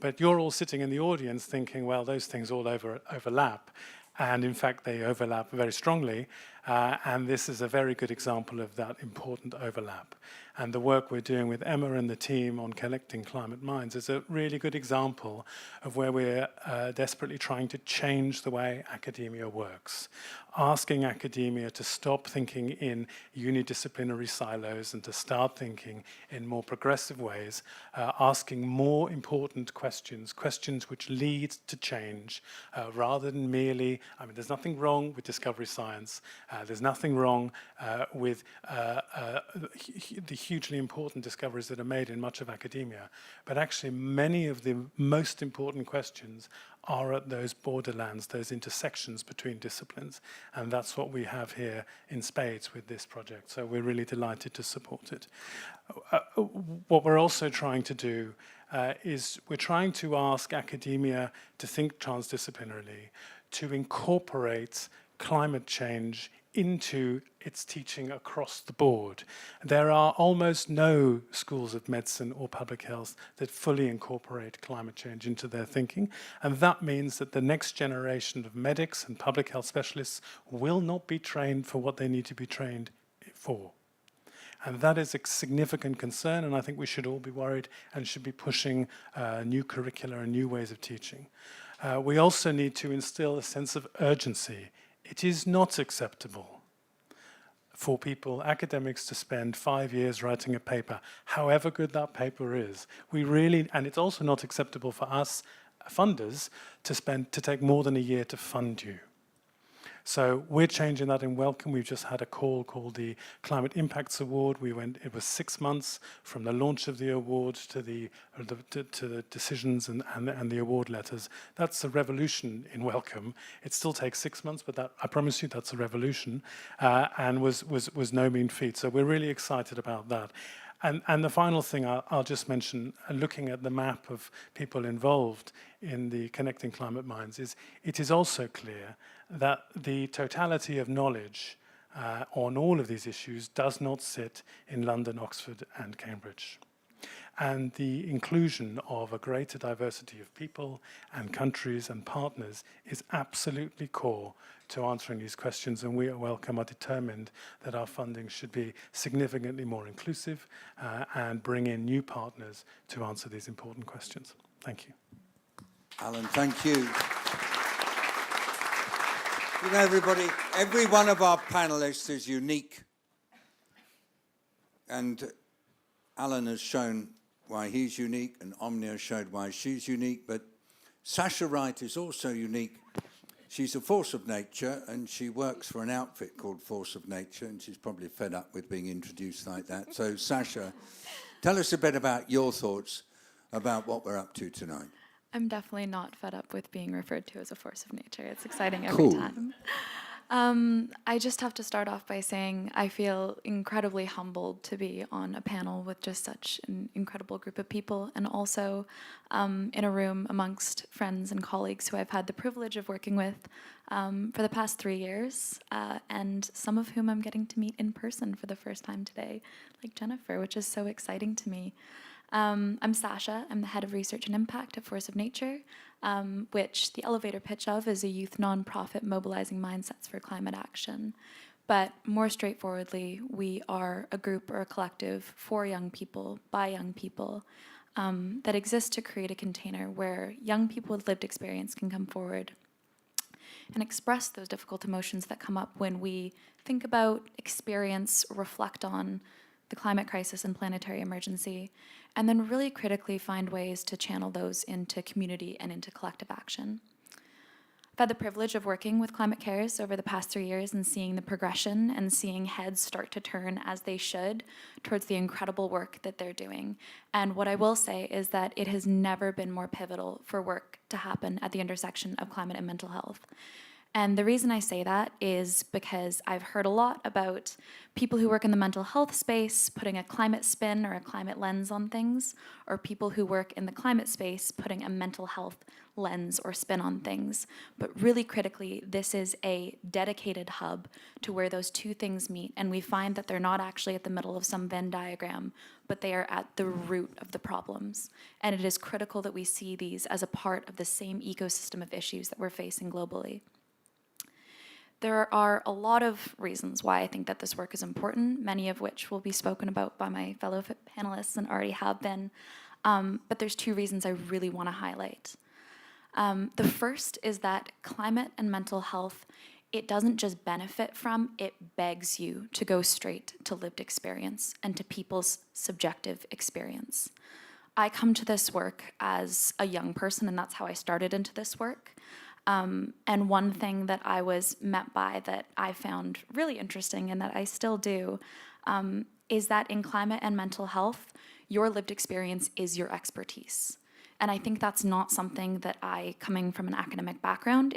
But you're all sitting in the audience thinking, well, those things all overlap. And in fact, they overlap very strongly. And this is a very good example of that important overlap. And the work we're doing with Emma and the team on collecting climate minds is a really good example of where we're desperately trying to change the way academia works, asking academia to stop thinking in unidisciplinary silos and to start thinking in more progressive ways, asking more important questions, questions which lead to change, rather than merely, I mean, there's nothing wrong with discovery science, there's nothing wrong with the hugely important discoveries that are made in much of academia, but actually many of the most important questions are at those borderlands, those intersections between disciplines, and that's what we have here in spades with this project, so we're really delighted to support it. What we're also trying to do is we're trying to ask academia to think transdisciplinarily, to incorporate climate change into its teaching across the board. There are almost no schools of medicine or public health that fully incorporate climate change into their thinking, and that means that the next generation of medics and public health specialists will not be trained for what they need to be trained for. And that is a significant concern, and I think we should all be worried and should be pushing new curricula and new ways of teaching. We also need to instill a sense of urgency. It is not acceptable for people, academics, to spend 5 years writing a paper, however good that paper is. And it's also not acceptable for us funders to take more than a year to fund you. So we're changing that in Wellcome. We've just had a call called the Climate Impacts Award. It was 6 months from the launch of the award to the decisions and the award letters. That's a revolution in Wellcome. It still takes 6 months, but I promise you that's a revolution, and was no mean feat. So we're really excited about that. And the final thing I'll just mention, looking at the map of people involved in the Connecting Climate Minds, is it is also clear that the totality of knowledge on all of these issues does not sit in London, Oxford, and Cambridge. And the inclusion of a greater diversity of people and countries and partners is absolutely core to answering these questions, and we at Wellcome are determined that our funding should be significantly more inclusive and bring in new partners to answer these important questions. Thank you. Alan, thank you. You know, everybody, every one of our panelists is unique, and Alan has shown why he's unique, and Omnia showed why she's unique, but Sacha Wright is also unique. She's a force of nature, and she works for an outfit called Force of Nature, and she's probably fed up with being introduced like that. So, Sacha, tell us a bit about your thoughts about what we're up to tonight. I'm definitely not fed up with being referred to as a force of nature. It's exciting every time. I just have to start off by saying I feel incredibly humbled to be on a panel with just such an incredible group of people, and also in a room amongst friends and colleagues who I've had the privilege of working with for the past 3 years, and some of whom I'm getting to meet in person for the first time today, like Jennifer, which is so exciting to me. I'm Sacha. I'm the head of research and impact at Force of Nature, which the elevator pitch of is a youth nonprofit mobilizing mindsets for climate action. But more straightforwardly, we are a group or a collective for young people, by young people, that exists to create a container where young people with lived experience can come forward and express those difficult emotions that come up when we think about, experience, reflect on the climate crisis and planetary emergency, and then really critically find ways to channel those into community and into collective action. I've had the privilege of working with Climate Cares over the past 3 years and seeing the progression and seeing heads start to turn as they should towards the incredible work that they're doing. And what I will say is that it has never been more pivotal for work to happen at the intersection of climate and mental health. And the reason I say that is because I've heard a lot about people who work in the mental health space putting a climate spin or a climate lens on things, or people who work in the climate space putting a mental health lens or spin on things. But really critically, this is a dedicated hub to where those two things meet, and we find that they're not actually at the middle of some Venn diagram, but they are at the root of the problems. And it is critical that we see these as a part of the same ecosystem of issues that we're facing globally. There are a lot of reasons why I think that this work is important, many of which will be spoken about by my fellow panelists and already have been. But there's two reasons I really want to highlight. The first is that climate and mental health, it doesn't just benefit from, it begs you to go straight to lived experience and to people's subjective experience. I come to this work as a young person, and that's how I started into this work. And one thing that I was met by that I found really interesting and that I still do is that in climate and mental health, your lived experience is your expertise. And I think that's not something that I, coming from an academic background,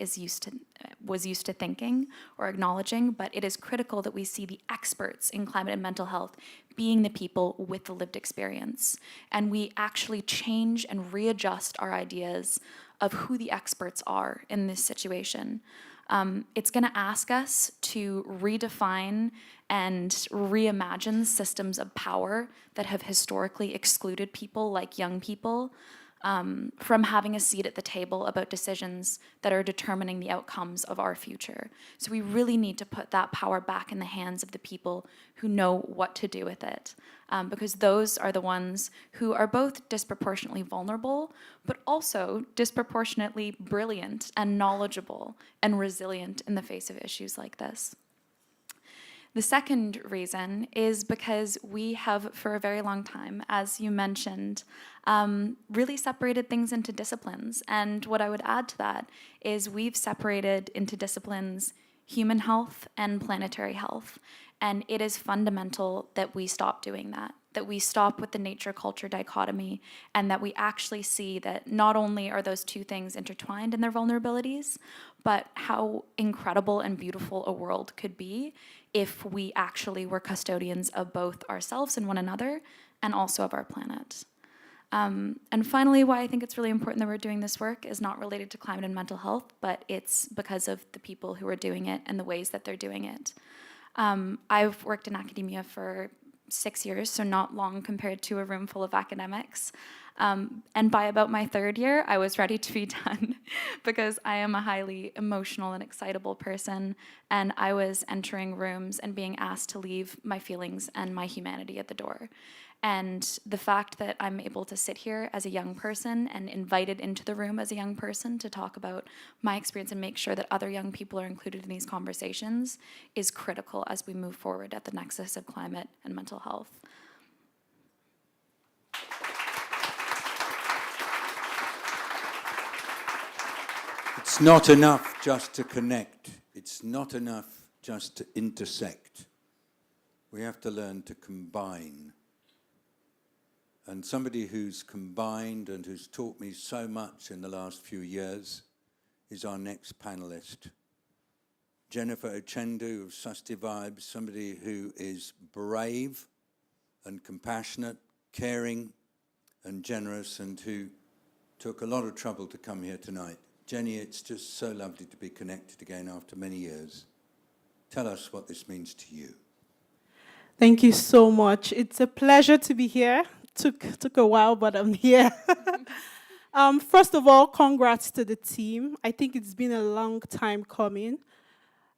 was used to thinking or acknowledging, but it is critical that we see the experts in climate and mental health being the people with the lived experience. And we actually change and readjust our ideas of who the experts are in this situation. It's going to ask us to redefine and reimagine systems of power that have historically excluded people like young people from having a seat at the table about decisions that are determining the outcomes of our future. So we really need to put that power back in the hands of the people who know what to do with it, because those are the ones who are both disproportionately vulnerable, but also disproportionately brilliant and knowledgeable and resilient in the face of issues like this. The second reason is because we have, for a very long time, as you mentioned, really separated things into disciplines. And what I would add to that is we've separated into disciplines human health and planetary health. And it is fundamental that we stop doing that we stop with the nature-culture dichotomy, and that we actually see that not only are those two things intertwined in their vulnerabilities, but how incredible and beautiful a world could be if we actually were custodians of both ourselves and one another, and also of our planet. And finally, why I think it's really important that we're doing this work is not related to climate and mental health, but it's because of the people who are doing it and the ways that they're doing it. I've worked in academia for 6 years, so not long compared to a room full of academics. And by about my third year, I was ready to be done because I am a highly emotional and excitable person, and I was entering rooms and being asked to leave my feelings and my humanity at the door. And the fact that I'm able to sit here as a young person and invited into the room as a young person to talk about my experience and make sure that other young people are included in these conversations is critical as we move forward at the nexus of climate and mental health. It's not enough just to connect. It's not enough just to intersect. We have to learn to combine. And somebody who's combined and who's taught me so much in the last few years is our next panelist. Jennifer Uchendu of SustyVibes, somebody who is brave and compassionate, caring and generous, and who took a lot of trouble to come here tonight. Jenny, it's just so lovely to be connected again after many years. Tell us what this means to you. Thank you so much. It's a pleasure to be here. Took a while, but I'm here. First of all, congrats to the team. I think it's been a long time coming.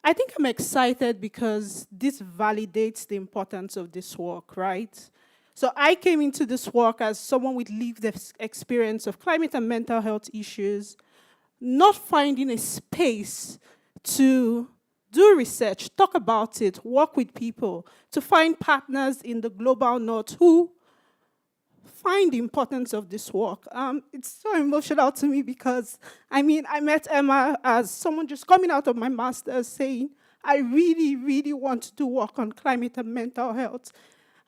I think I'm excited because this validates the importance of this work, right? So I came into this work as someone with lived experience of climate and mental health issues, not finding a space to do research, talk about it, work with people, to find partners in the global north who find the importance of this work. It's so emotional to me because, I met Emma as someone just coming out of my master's saying, I really, really want to do work on climate and mental health.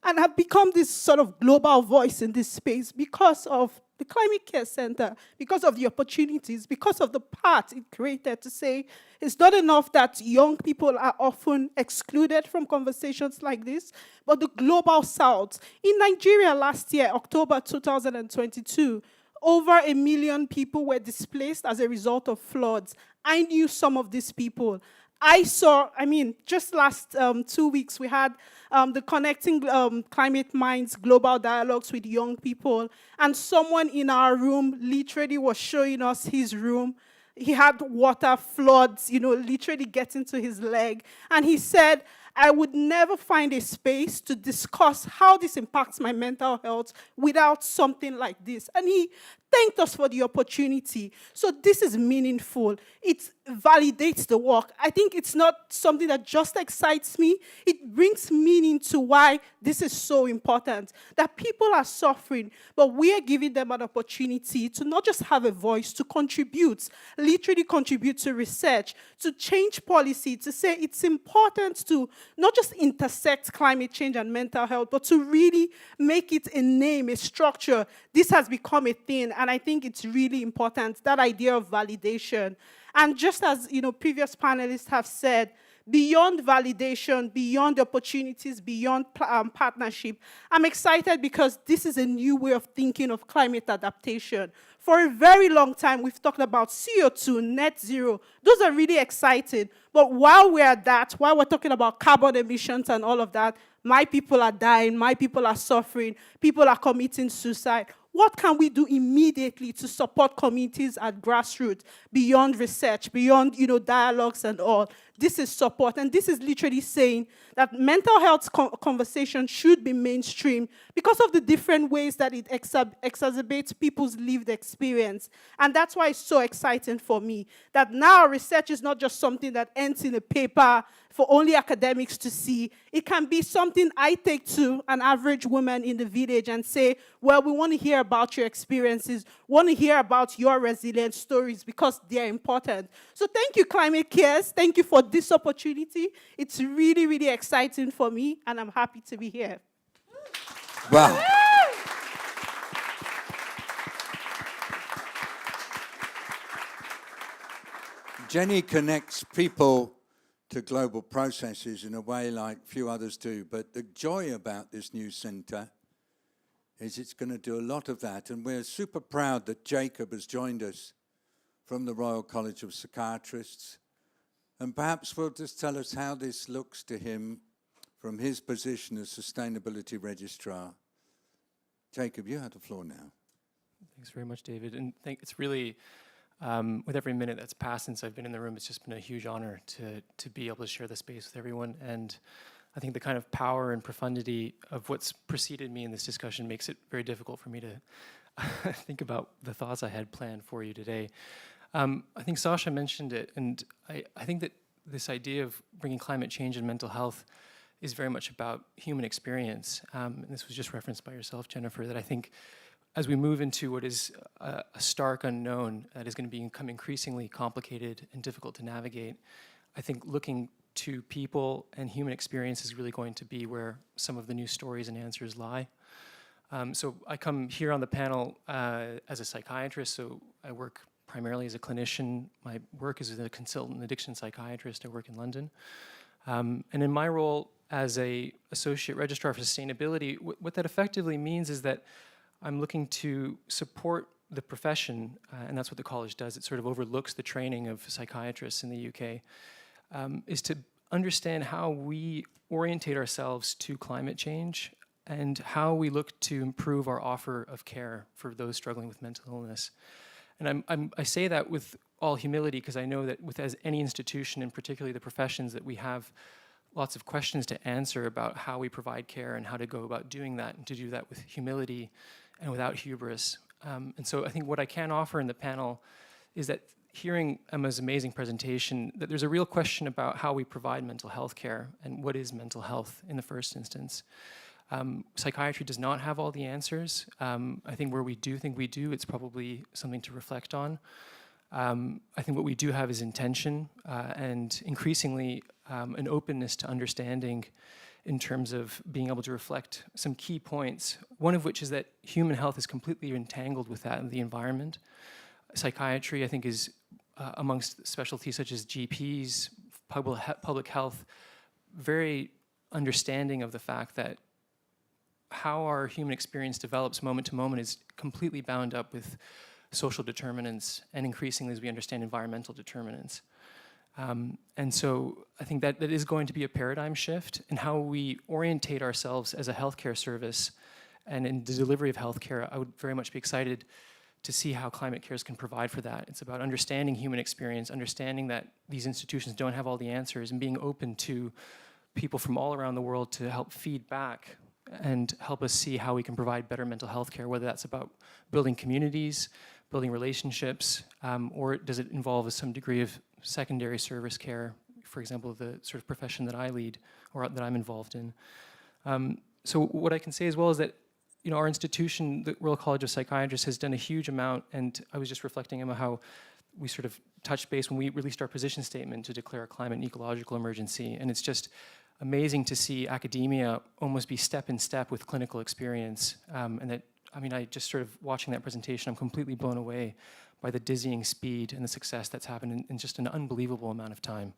And I've become this sort of global voice in this space because of the Climate Care Center, because of the opportunities, because of the path it created to say it's not enough that young people are often excluded from conversations like this, but the global south. In Nigeria last year, October 2022, over 1 million people were displaced as a result of floods. I knew some of these people. Just last 2 weeks, we had the Connecting Climate Minds Global Dialogues with young people, and someone in our room literally was showing us his room he had water floods, literally get into his leg. And he said, I would never find a space to discuss how this impacts my mental health without something like this. And he thanked us for the opportunity. So this is meaningful. It validates the work. I think it's not something that just excites me. It brings meaning to why this is so important, that people are suffering, but we are giving them an opportunity to not just have a voice, to contribute, literally contribute to research, to change policy, to say it's important to not just intersect climate change and mental health, but to really make it a name, a structure. This has become a thing, and I think it's really important, that idea of validation. And just as previous panelists have said, beyond validation, beyond opportunities, beyond partnership, I'm excited because this is a new way of thinking of climate adaptation. For a very long time, we've talked about CO2, net zero. Those are really exciting. But while we're at that, while we're talking about carbon emissions and all of that, my people are dying, my people are suffering, people are committing suicide. What can we do immediately to support communities at grassroots, beyond research, beyond dialogues and all? This is support, and this is literally saying that mental health conversation should be mainstream because of the different ways that it exacerbates people's lived experience. And that's why it's so exciting for me, that now research is not just something that ends in a paper for only academics to see. It can be something I take to an average woman in the village and say, well, we want to hear about your experiences, want to hear about your resilient stories because they're important. So thank you, Climate Cares. Thank you for this opportunity. It's really, really exciting for me, and I'm happy to be here. Wow. Jenny connects people to global processes in a way like few others do, but the joy about this new centre is it's going to do a lot of that, and we're super proud that Jacob has joined us from the Royal College of Psychiatrists, and perhaps will just tell us how this looks to him from his position as Sustainability Registrar. Jacob, you have the floor now. Thanks very much, David, and it's really with every minute that's passed since I've been in the room, it's just been a huge honor to be able to share the space with everyone. And I think the kind of power and profundity of what's preceded me in this discussion makes it very difficult for me to think about the thoughts I had planned for you today. I think Sacha mentioned it, and I think that this idea of bringing climate change and mental health is very much about human experience. And this was just referenced by yourself, Jennifer, that I think as we move into what is a stark unknown that is going to become increasingly complicated and difficult to navigate, I think looking to people and human experience is really going to be where some of the new stories and answers lie. So I come here on the panel as a psychiatrist, so I work primarily as a clinician. My work is as a consultant addiction psychiatrist. I work in London. And in my role as a associate registrar for sustainability, what that effectively means is that I'm looking to support the profession, and that's what the college does. It sort of overlooks the training of psychiatrists in the UK, is to understand how we orientate ourselves to climate change and how we look to improve our offer of care for those struggling with mental illness. And I say that with all humility because I know that with as any institution, and particularly the professions, that we have lots of questions to answer about how we provide care and how to go about doing that, and to do that with humility and without hubris. And so I think what I can offer in the panel is that hearing Emma's amazing presentation, that there's a real question about how we provide mental health care and what is mental health in the first instance. Psychiatry does not have all the answers. I think where we do think we do, it's probably something to reflect on. I think what we do have is intention and increasingly an openness to understanding in terms of being able to reflect some key points, one of which is that human health is completely entangled with that of the environment. Psychiatry, I think, is amongst specialties such as GPs, public health, very understanding of the fact that how our human experience develops moment to moment is completely bound up with social determinants, and increasingly as we understand environmental determinants. And so I think that is going to be a paradigm shift in how we orientate ourselves as a healthcare service, and in the delivery of healthcare. I would very much be excited to see how climate cares can provide for that. It's about understanding human experience, understanding that these institutions don't have all the answers, and being open to people from all around the world to help feed back and help us see how we can provide better mental health care, whether that's about building communities, building relationships, or does it involve some degree of secondary service care, for example, the sort of profession that I lead or that I'm involved in. So what I can say as well is that our institution, the Royal College of Psychiatrists, has done a huge amount, and I was just reflecting, Emma, how we sort of touched base when we released our position statement to declare a climate and ecological emergency, and it's just amazing to see academia almost be step in step with clinical experience, and that, I just sort of watching that presentation, I'm completely blown away by the dizzying speed and the success that's happened in just an unbelievable amount of time.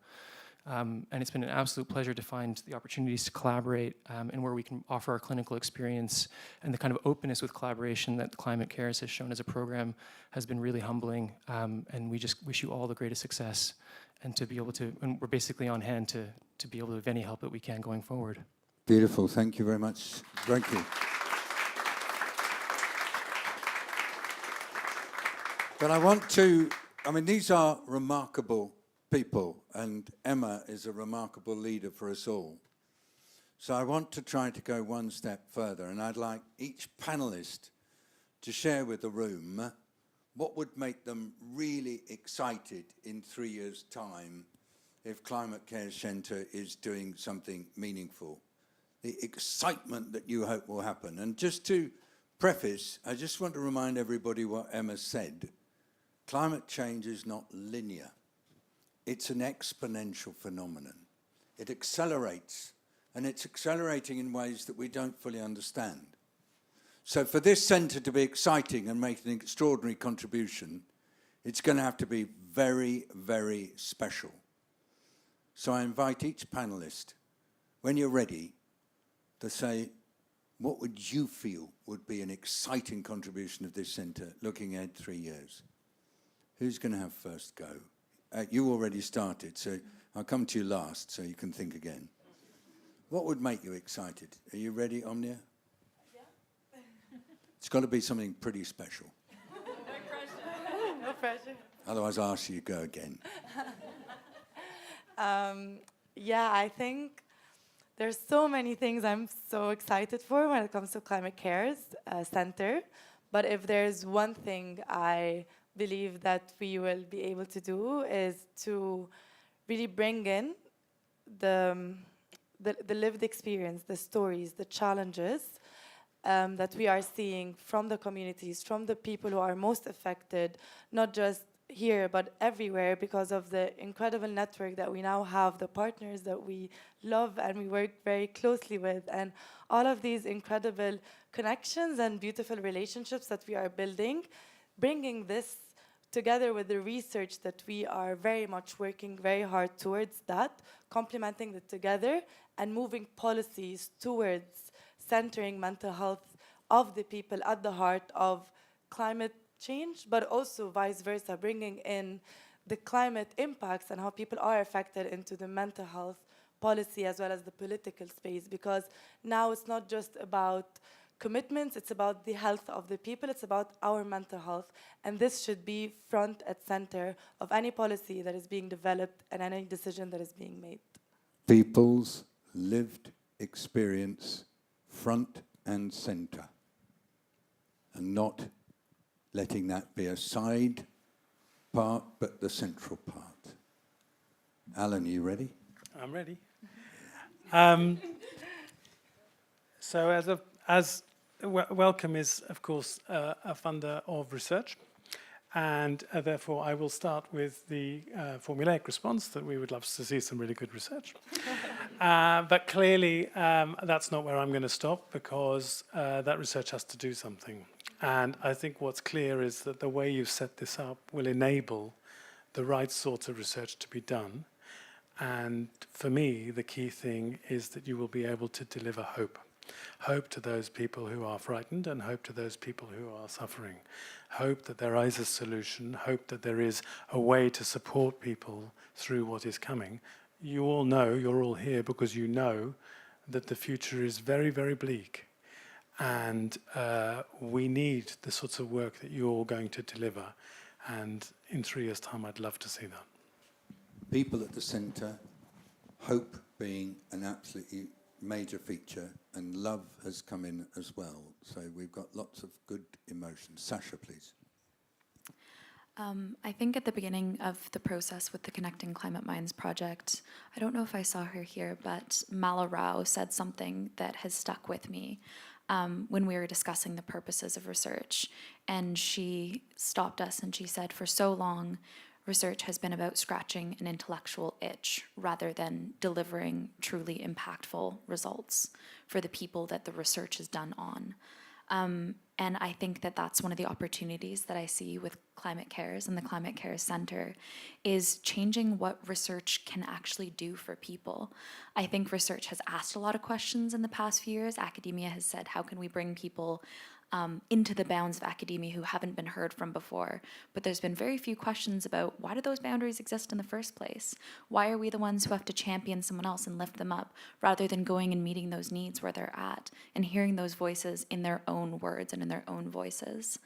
And it's been an absolute pleasure to find the opportunities to collaborate and where we can offer our clinical experience, and the kind of openness with collaboration that Climate Cares has shown as a program has been really humbling. And we just wish you all the greatest success, and to be able to, and we're basically on hand to be able to have any help that we can going forward. Beautiful, thank you very much. Thank you. But I want to, these are remarkable people, and Emma is a remarkable leader for us all. So I want to try to go one step further, and I'd like each panelist to share with the room what would make them really excited in 3 years' time if Climate Care Centre is doing something meaningful. The excitement that you hope will happen. And just to preface, I just want to remind everybody what Emma said. Climate change is not linear. It's an exponential phenomenon. It accelerates, and it's accelerating in ways that we don't fully understand. So for this centre to be exciting and make an extraordinary contribution, it's going to have to be very, very special. So I invite each panellist, when you're ready, to say, what would you feel would be an exciting contribution of this centre looking ahead 3 years? Who's going to have first go? You already started, so I'll come to you last so you can think again. What would make you excited? Are you ready, Omnia? Yeah. It's got to be something pretty special. No pressure. No pressure. Otherwise, I'll ask you to go again. Yeah, I think there's so many things I'm so excited for when it comes to Climate Cares Centre. But if there's one thing I believe that we will be able to do is to really bring in the lived experience, the stories, the challenges that we are seeing from the communities, from the people who are most affected, not just here but everywhere, because of the incredible network that we now have, the partners that we love and we work very closely with, and all of these incredible connections and beautiful relationships that we are building, bringing this together with the research that we are very much working very hard towards that, complementing it together and moving policies towards centering mental health of the people at the heart of climate change, but also vice versa, bringing in the climate impacts and how people are affected into the mental health policy as well as the political space, because now it's not just about commitments, it's about the health of the people, it's about our mental health, and this should be front and center of any policy that is being developed and any decision that is being made. People's lived experience front and center, and not letting that be a side part, but the central part. Alan, are you ready? I'm ready. So as Wellcome is, of course, a funder of research, and therefore I will start with the formulaic response that we would love to see some really good research. But clearly, that's not where I'm going to stop, because that research has to do something. And I think what's clear is that the way you've set this up will enable the right sorts of research to be done. And for me, the key thing is that you will be able to deliver hope. Hope to those people who are frightened, and hope to those people who are suffering. Hope that there is a solution, hope that there is a way to support people through what is coming. You all know, you're all here because you know that the future is very, very bleak. And we need the sorts of work that you're going to deliver. And in 3 years' time, I'd love to see that. People at the centre, hope being an absolutely major feature, and love has come in as well. So we've got lots of good emotions. Sacha, please. I think at the beginning of the process with the Connecting Climate Minds project, I don't know if I saw her here, but Mala Rao said something that has stuck with me when we were discussing the purposes of research. And she stopped us and she said, for so long, research has been about scratching an intellectual itch rather than delivering truly impactful results for the people that the research is done on. And I think that that's one of the opportunities that I see with Climate Cares and the Climate Cares Center is changing what research can actually do for people. I think research has asked a lot of questions in the past few years. Academia has said, how can we bring people into the bounds of academia who haven't been heard from before? But there's been very few questions about why do those boundaries exist in the first place? Why are we the ones who have to champion someone else and lift them up rather than going and meeting those needs where they're at and hearing those voices in their own words and in their own voices?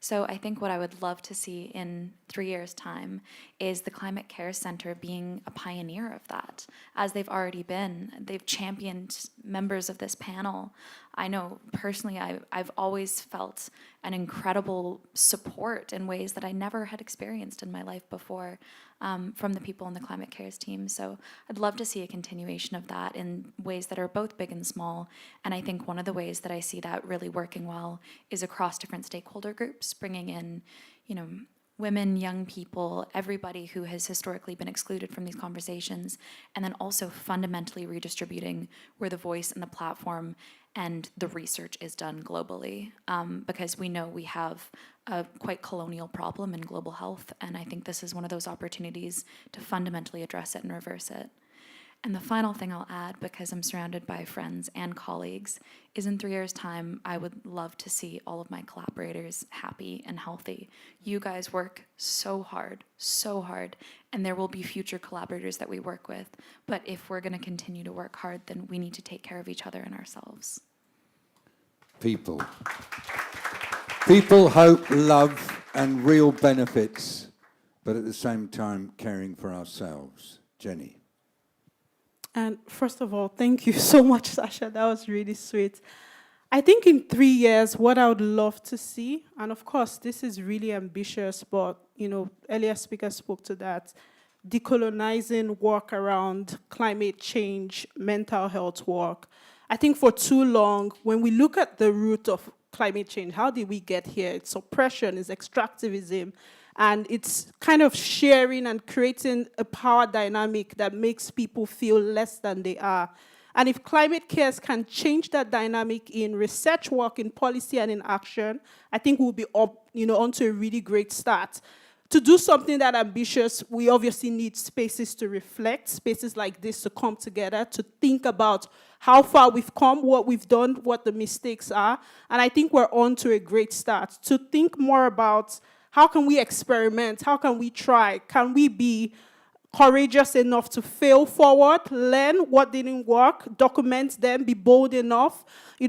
So I think what I would love to see in 3 years' time is the Climate Care Center being a pioneer of that, as they've already been. They've championed members of this panel. I know personally I've always felt an incredible support in ways that I never had experienced in my life before from the people in the Climate Cares team. So I'd love to see a continuation of that in ways that are both big and small. And I think one of the ways that I see that really working well is across different stakeholder groups, bringing in, women, young people, everybody who has historically been excluded from these conversations, and then also fundamentally redistributing where the voice and the platform and the research is done globally, because we know we have a quite colonial problem in global health, and I think this is one of those opportunities to fundamentally address it and reverse it. And the final thing I'll add, because I'm surrounded by friends and colleagues, is in 3 years' time, I would love to see all of my collaborators happy and healthy. You guys work so hard, and there will be future collaborators that we work with. But if we're going to continue to work hard, then we need to take care of each other and ourselves. People, hope, love, and real benefits, but at the same time, caring for ourselves. Jenny. And first of all, thank you so much, Sacha. That was really sweet. I think in 3 years, what I would love to see, and of course, this is really ambitious, but, earlier speakers spoke to that, decolonizing work around climate change, mental health work. I think for too long, when we look at the root of climate change, how did we get here? It's oppression, it's extractivism, and it's kind of sharing and creating a power dynamic that makes people feel less than they are. And if Climate Cares can change that dynamic in research work, in policy and in action, I think we'll be up, onto a really great start. To do something that ambitious, we obviously need spaces to reflect, spaces like this to come together, to think about how far we've come, what we've done, what the mistakes are. And I think we're on to a great start. To think more about how can we experiment, how can we try, can we be courageous enough to fail forward, learn what didn't work, document them, be bold enough.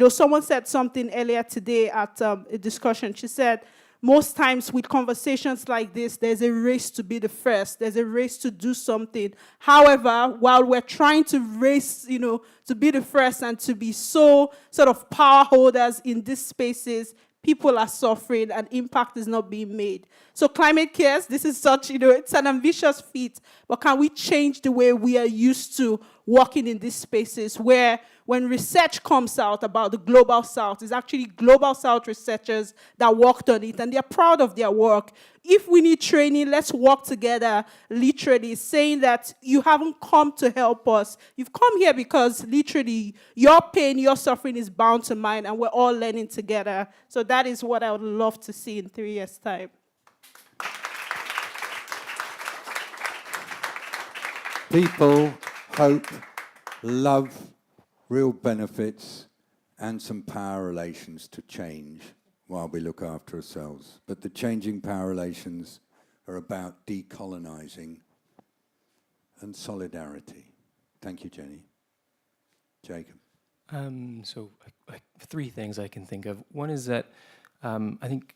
Someone said something earlier today at a discussion. She said, most times with conversations like this, there's a race to be the first. There's a race to do something. However, while we're trying to race, to be the first and to be so sort of power holders in these spaces, people are suffering and impact is not being made. So Climate Cares, this is such, it's an ambitious feat, but can we change the way we are used to working in these spaces where when research comes out about the Global South, it's actually Global South researchers that worked on it and they're proud of their work. If we need training, let's work together, literally, saying that you haven't come to help us. You've come here because literally your pain, your suffering is bound to mine and we're all learning together. So that is what I would love to see in 3 years' time. People, hope, love, real benefits, and some power relations to change while we look after ourselves. But the changing power relations are about decolonizing and solidarity. Thank you, Jenny. Jacob. Three things I can think of. One is that I think,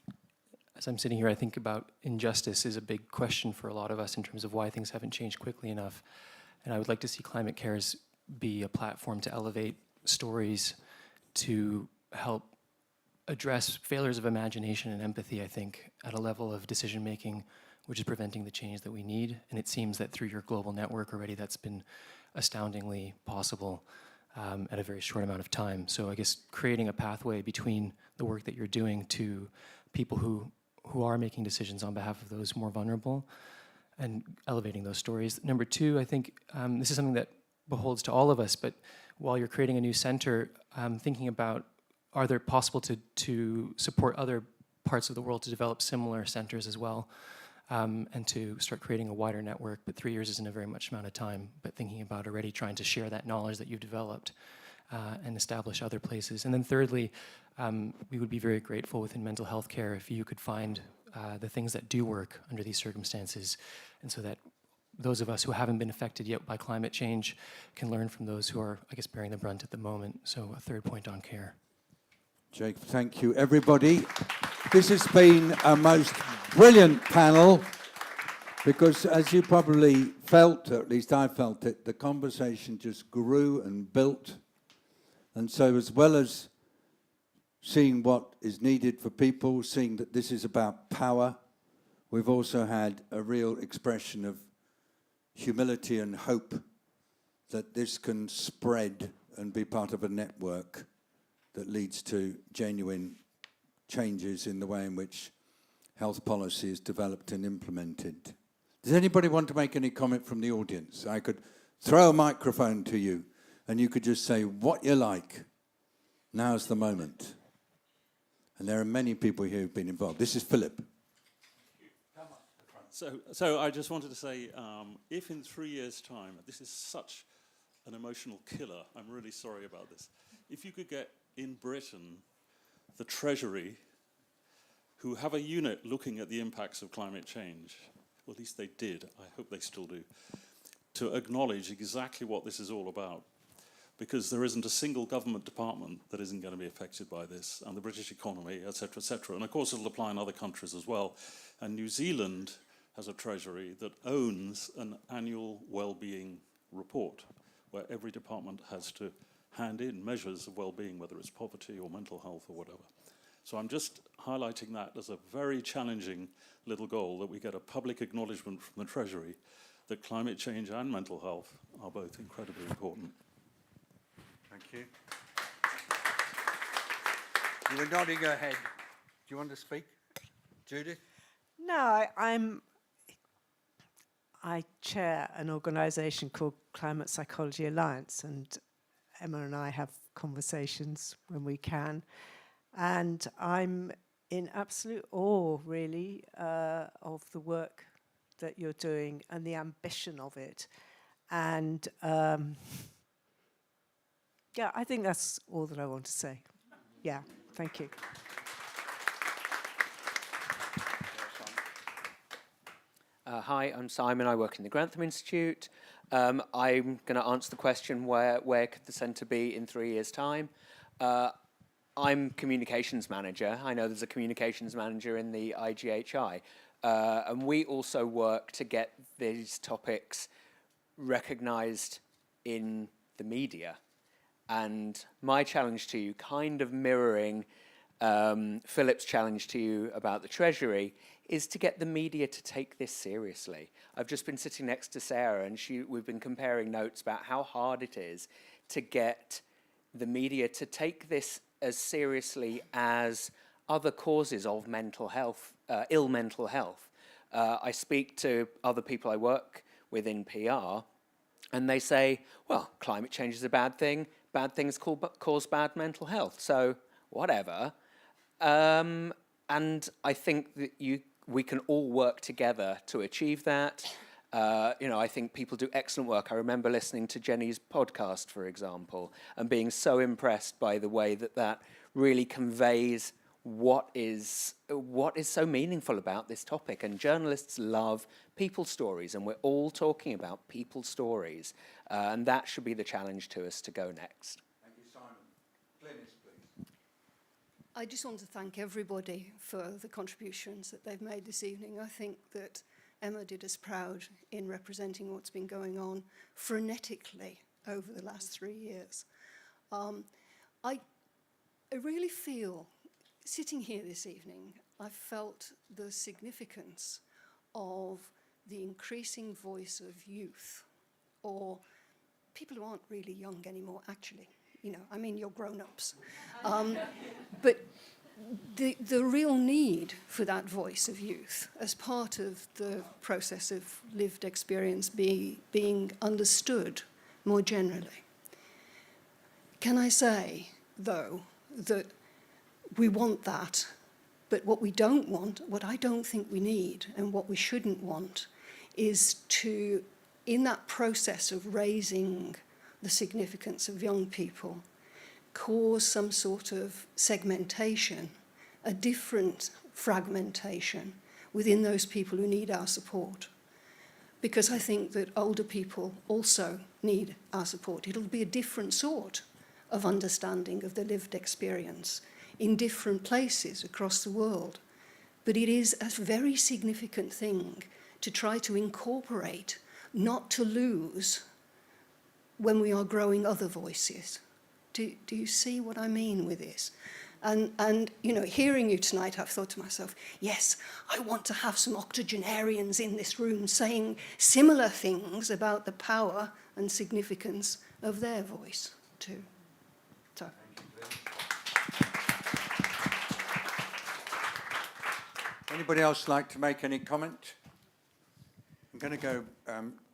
as I'm sitting here, I think about injustice is a big question for a lot of us in terms of why things haven't changed quickly enough. And I would like to see Climate Cares be a platform to elevate stories to help address failures of imagination and empathy, I think, at a level of decision-making which is preventing the change that we need. And it seems that through your global network already, that's been astoundingly possible at a very short amount of time. So I guess creating a pathway between the work that you're doing to people who are making decisions on behalf of those more vulnerable and elevating those stories. Number two, I think this is something that beholds to all of us, but while you're creating a new center, thinking about, are there possible to support other parts of the world to develop similar centers as well, and to start creating a wider network. But 3 years isn't a very much amount of time, but thinking about already trying to share that knowledge that you've developed and establish other places. And then thirdly, we would be very grateful within mental health care if you could find the things that do work under these circumstances, and so that those of us who haven't been affected yet by climate change can learn from those who are, I guess, bearing the brunt at the moment. So a third point on care. Jake, thank you, everybody. This has been a most brilliant panel because, as you probably felt, or at least I felt it, the conversation just grew and built. And so as well as seeing what is needed for people, seeing that this is about power, we've also had a real expression of humility and hope that this can spread and be part of a network that leads to genuine changes in the way in which health policy is developed and implemented. Does anybody want to make any comment from the audience? I could throw a microphone to you and you could just say what you like. Now's the moment. And there are many people here who've been involved. This is Philip. So I just wanted to say, if in 3 years' time, this is such an emotional killer, I'm really sorry about this. If you could get in Britain the Treasury, who have a unit looking at the impacts of climate change, or at least they did, I hope they still do, to acknowledge exactly what this is all about. Because there isn't a single government department that isn't going to be affected by this, and the British economy, et cetera, and of course it'll apply in other countries as well. And New Zealand has a treasury that owns an annual well-being report, where every department has to hand in measures of well-being, whether it's poverty or mental health or whatever. So I'm just highlighting that as a very challenging little goal, that we get a public acknowledgement from the Treasury that climate change and mental health are both incredibly important. Thank you. You were nodding your head. Do you want to speak? Judith? No, I chair an organisation called Climate Psychology Alliance, and Emma and I have conversations when we can. And I'm in absolute awe, really, of the work that you're doing and the ambition of it. And yeah, I think that's all that I want to say. Yeah, thank you. Hi, I'm Simon. I work in the Grantham Institute. I'm going to answer the question, where could the centre be in 3 years' time? I'm communications manager. I know there's a communications manager in the IGHI. And we also work to get these topics recognised in the media. And my challenge to you, kind of mirroring Philip's challenge to you about the Treasury, is to get the media to take this seriously. I've just been sitting next to Sarah, and we've been comparing notes about how hard it is to get the media to take this as seriously as other causes of mental health, ill mental health. I speak to other people I work with in PR, and they say, well, climate change is a bad thing. Bad things cause bad mental health, so whatever. And I think that we can all work together to achieve that. I think people do excellent work. I remember listening to Jenny's podcast, for example, and being so impressed by the way that really conveys what is so meaningful about this topic. And journalists love people stories, and we're all talking about people stories. And that should be the challenge to us to go next. Thank you, Simon. I just want to thank everybody for the contributions that they've made this evening. I think that Emma did us proud in representing what's been going on frenetically over the last 3 years. I really feel, sitting here this evening, I felt the significance of the increasing voice of youth, or people who aren't really young anymore, actually. You know, I mean, you're grown-ups. But the real need for that voice of youth as part of the process of lived experience being understood more generally. Can I say, though, that we want that, but what we don't want, what I don't think we need, and what we shouldn't want, is to, in that process of raising the significance of young people, cause some sort of segmentation, a different fragmentation within those people who need our support. Because I think that older people also need our support. It'll be a different sort of understanding of the lived experience in different places across the world. But it is a very significant thing to try to incorporate, not to lose when we are growing other voices. Do you see what I mean with this? And you know, hearing you tonight, I've thought to myself, yes, I want to have some octogenarians in this room saying similar things about the power and significance of their voice too. So. Anybody else like to make any comment? I'm going to go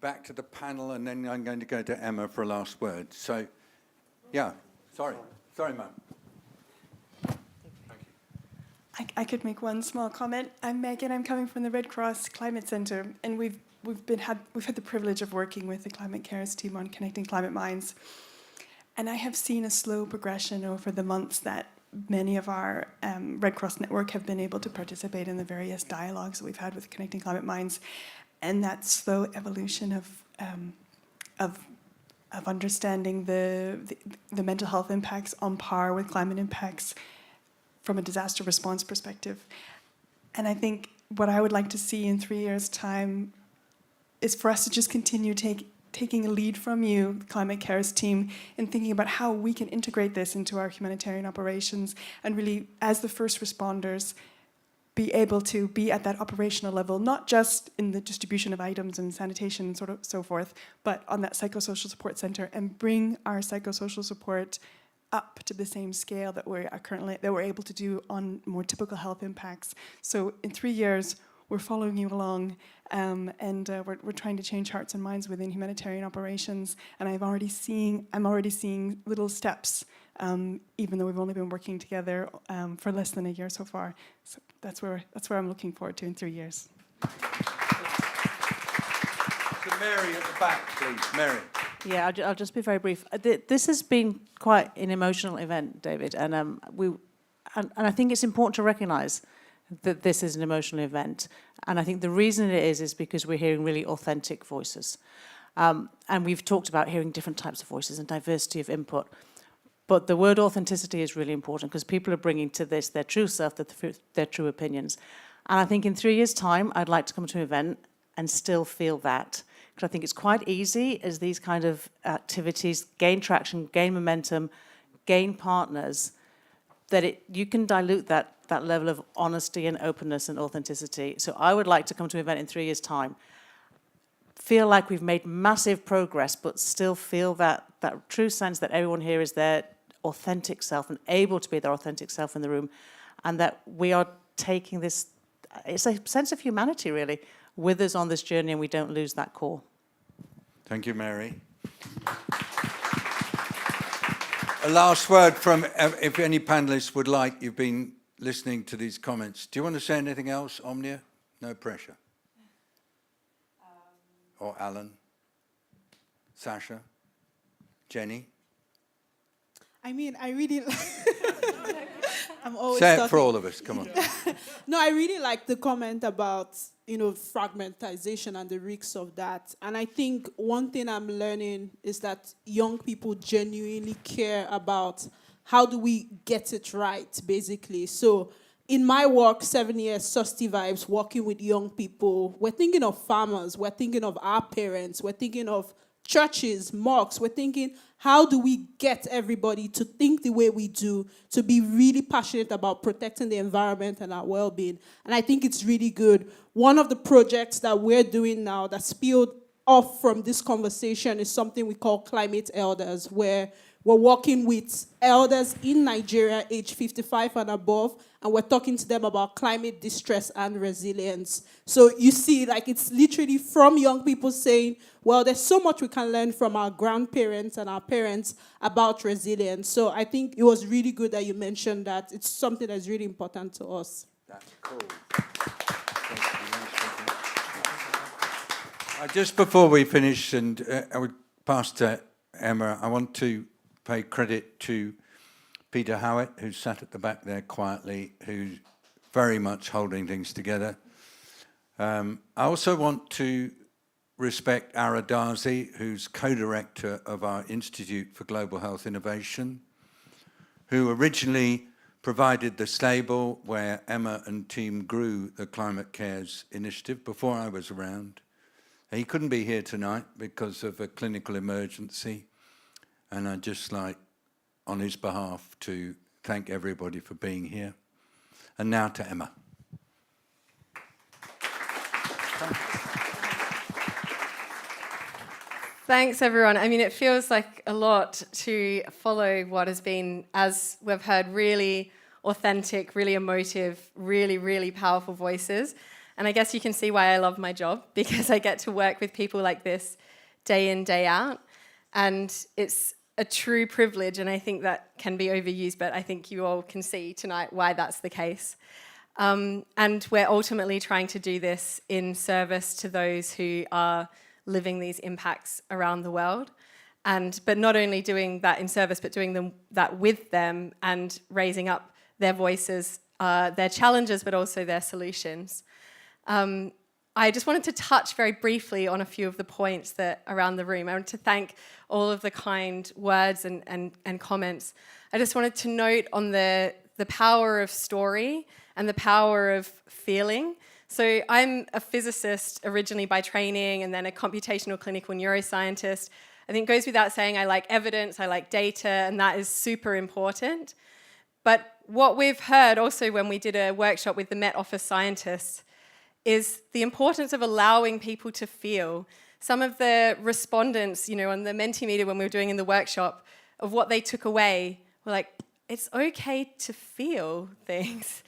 back to the panel, and then I'm going to go to Emma for a last word. So, yeah, sorry, ma'am. I could make one small comment. I'm Megan. I'm coming from the Red Cross Climate Centre, and we've had the privilege of working with the Climate Cares team on connecting climate minds. And I have seen a slow progression over the months that many of our Red Cross network have been able to participate in the various dialogues that we've had with Connecting Climate Minds, and that slow evolution of understanding the mental health impacts on par with climate impacts from a disaster response perspective. And I think what I would like to see in 3 years' time is for us to just continue taking a lead from you, the Climate Cares team, in thinking about how we can integrate this into our humanitarian operations and really, as the first responders, be able to be at that operational level, not just in the distribution of items and sanitation and so forth, but on that psychosocial support center, and bring our psychosocial support up to the same scale that we're able to do on more typical health impacts. So in 3 years, we're following you along, and we're trying to change hearts and minds within humanitarian operations. And I'm already seeing little steps, even though we've only been working together for less than a year so far. So that's where I'm looking forward to in 3 years. So Mary at the back, please. Mary. Yeah, I'll just be very brief. This has been quite an emotional event, David, and I think it's important to recognise that this is an emotional event. And I think the reason it is because we're hearing really authentic voices. And we've talked about hearing different types of voices and diversity of input. But the word authenticity is really important because people are bringing to this their true self, their true opinions. And I think in 3 years' time, I'd like to come to an event and still feel that. Because I think it's quite easy as these kind of activities gain traction, gain momentum, gain partners, that you can dilute that level of honesty and openness and authenticity. So I would like to come to an event in 3 years' time, feel like we've made massive progress, but still feel that true sense that everyone here is their authentic self and able to be their authentic self in the room, and that we are taking this, it's a sense of humanity really, with us on this journey, and we don't lose that core. Thank you, Mary. A last word from, if any panellists would like, you've been listening to these comments. Do you want to say anything else, Omnia? No pressure. Or Alan? Sacha? Jenny? I mean, I really... I'm always say it talking. for all of us, come on. No, I really like the comment about, fragmentization and the risks of that. And I think one thing I'm learning is that young people genuinely care about how do we get it right, basically. So in my work, 7 years, SustyVibes, working with young people, we're thinking of farmers, we're thinking of our parents, we're thinking of churches, mosques, we're thinking, how do we get everybody to think the way we do, to be really passionate about protecting the environment and our well-being? And I think it's really good. One of the projects that we're doing now that spilled off from this conversation is something we call Climate Elders, where we're working with elders in Nigeria, age 55 and above, and we're talking to them about climate distress and resilience. So you see, like, it's literally from young people saying, well, there's so much we can learn from our grandparents and our parents about resilience. So I think it was really good that you mentioned that. It's something that's really important to us. That's cool. Just before we finish, and I would pass to Emma, I want to pay credit to Peter Howitt, who's sat at the back there quietly, who's very much holding things together. I also want to respect Ara Darzi, who's co-director of our Institute for Global Health Innovation, who originally provided the stable where Emma and team grew the Climate Cares initiative before I was around. He couldn't be here tonight because of a clinical emergency, and I'd just like, on his behalf, to thank everybody for being here. And now to Emma. Thanks, everyone. I mean, it feels like a lot to follow what has been, as we've heard, really authentic, really emotive, really, really powerful voices. And I guess you can see why I love my job, because I get to work with people like this day in, day out. And it's a true privilege, and I think that can be overused, but I think you all can see tonight why that's the case. And we're ultimately trying to do this in service to those who are living these impacts around the world. But not only doing that in service, but doing that with them and raising up their voices, their challenges, but also their solutions. I just wanted to touch very briefly on a few of the points that around the room. I want to thank all of the kind words and comments. I just wanted to note on the power of story and the power of feeling. So I'm a physicist originally by training, and then a computational clinical neuroscientist. I think it goes without saying I like evidence, I like data, and that is super important. But what we've heard also when we did a workshop with the Met Office scientists is the importance of allowing people to feel. Some of the respondents, on the Mentimeter when we were doing in the workshop, of what they took away were like, it's okay to feel things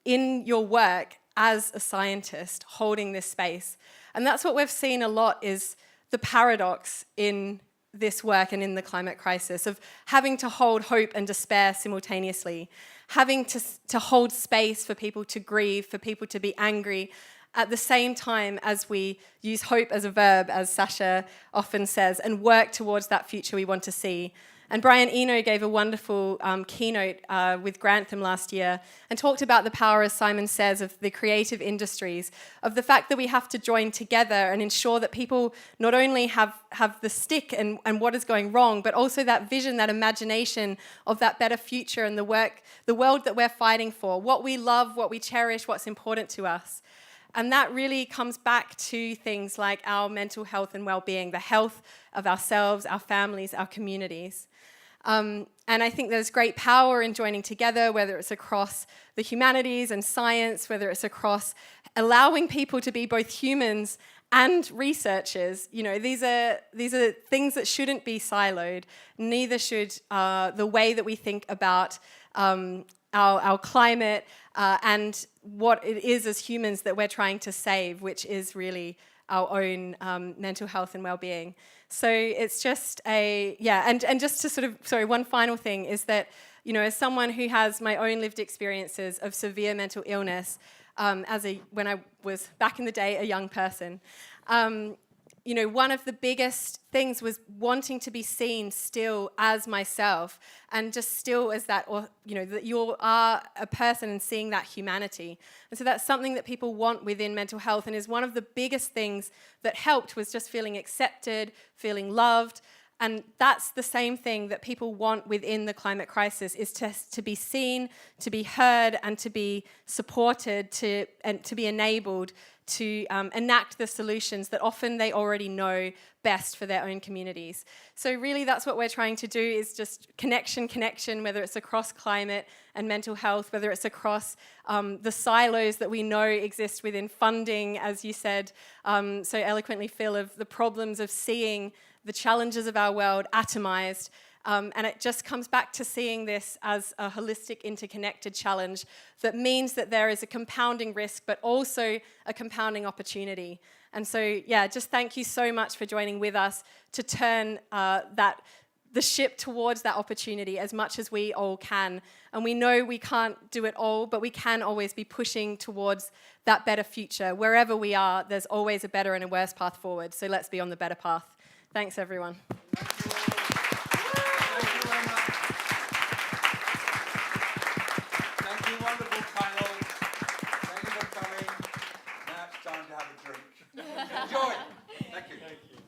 in your work as a scientist holding this space. And that's what we've seen a lot, is the paradox in this work and in the climate crisis of having to hold hope and despair simultaneously, having to hold space for people to grieve, for people to be angry, at the same time as we use hope as a verb, as Sacha often says, and work towards that future we want to see. And Brian Eno gave a wonderful keynote with Grantham last year and talked about the power, as Simon says, of the creative industries, of the fact that we have to join together and ensure that people not only have the stick and what is going wrong, but also that vision, that imagination of that better future and the world that we're fighting for, what we love, what we cherish, what's important to us. And that really comes back to things like our mental health and well-being, the health of ourselves, our families, our communities. And I think there's great power in joining together, whether it's across the humanities and science, whether it's across allowing people to be both humans and researchers. These are things that shouldn't be siloed. Neither should the way that we think about our climate and what it is as humans that we're trying to save, which is really our own mental health and well-being. So it's just and just to one final thing is that, as someone who has my own lived experiences of severe mental illness, when I was back in the day a young person, one of the biggest things was wanting to be seen still as myself and just still as that, that you are a person and seeing that humanity. And so that's something that people want within mental health, and is one of the biggest things that helped was just feeling accepted, feeling loved, And that's the same thing that people want within the climate crisis, is to be seen, to be heard, and to be supported, and to be enabled to enact the solutions that often they already know best for their own communities. So really that's what we're trying to do, is just connection, whether it's across climate and mental health, whether it's across the silos that we know exist within funding, as you said so eloquently, Phil, of the problems of seeing the challenges of our world atomized. And it just comes back to seeing this as a holistic, interconnected challenge that means that there is a compounding risk, but also a compounding opportunity. And so, yeah, just thank you so much for joining with us to turn the ship towards that opportunity as much as we all can. And we know we can't do it all, but we can always be pushing towards that better future. Wherever we are, there's always a better and a worse path forward. So let's be on the better path. Thanks, everyone. Enjoy. Thank you.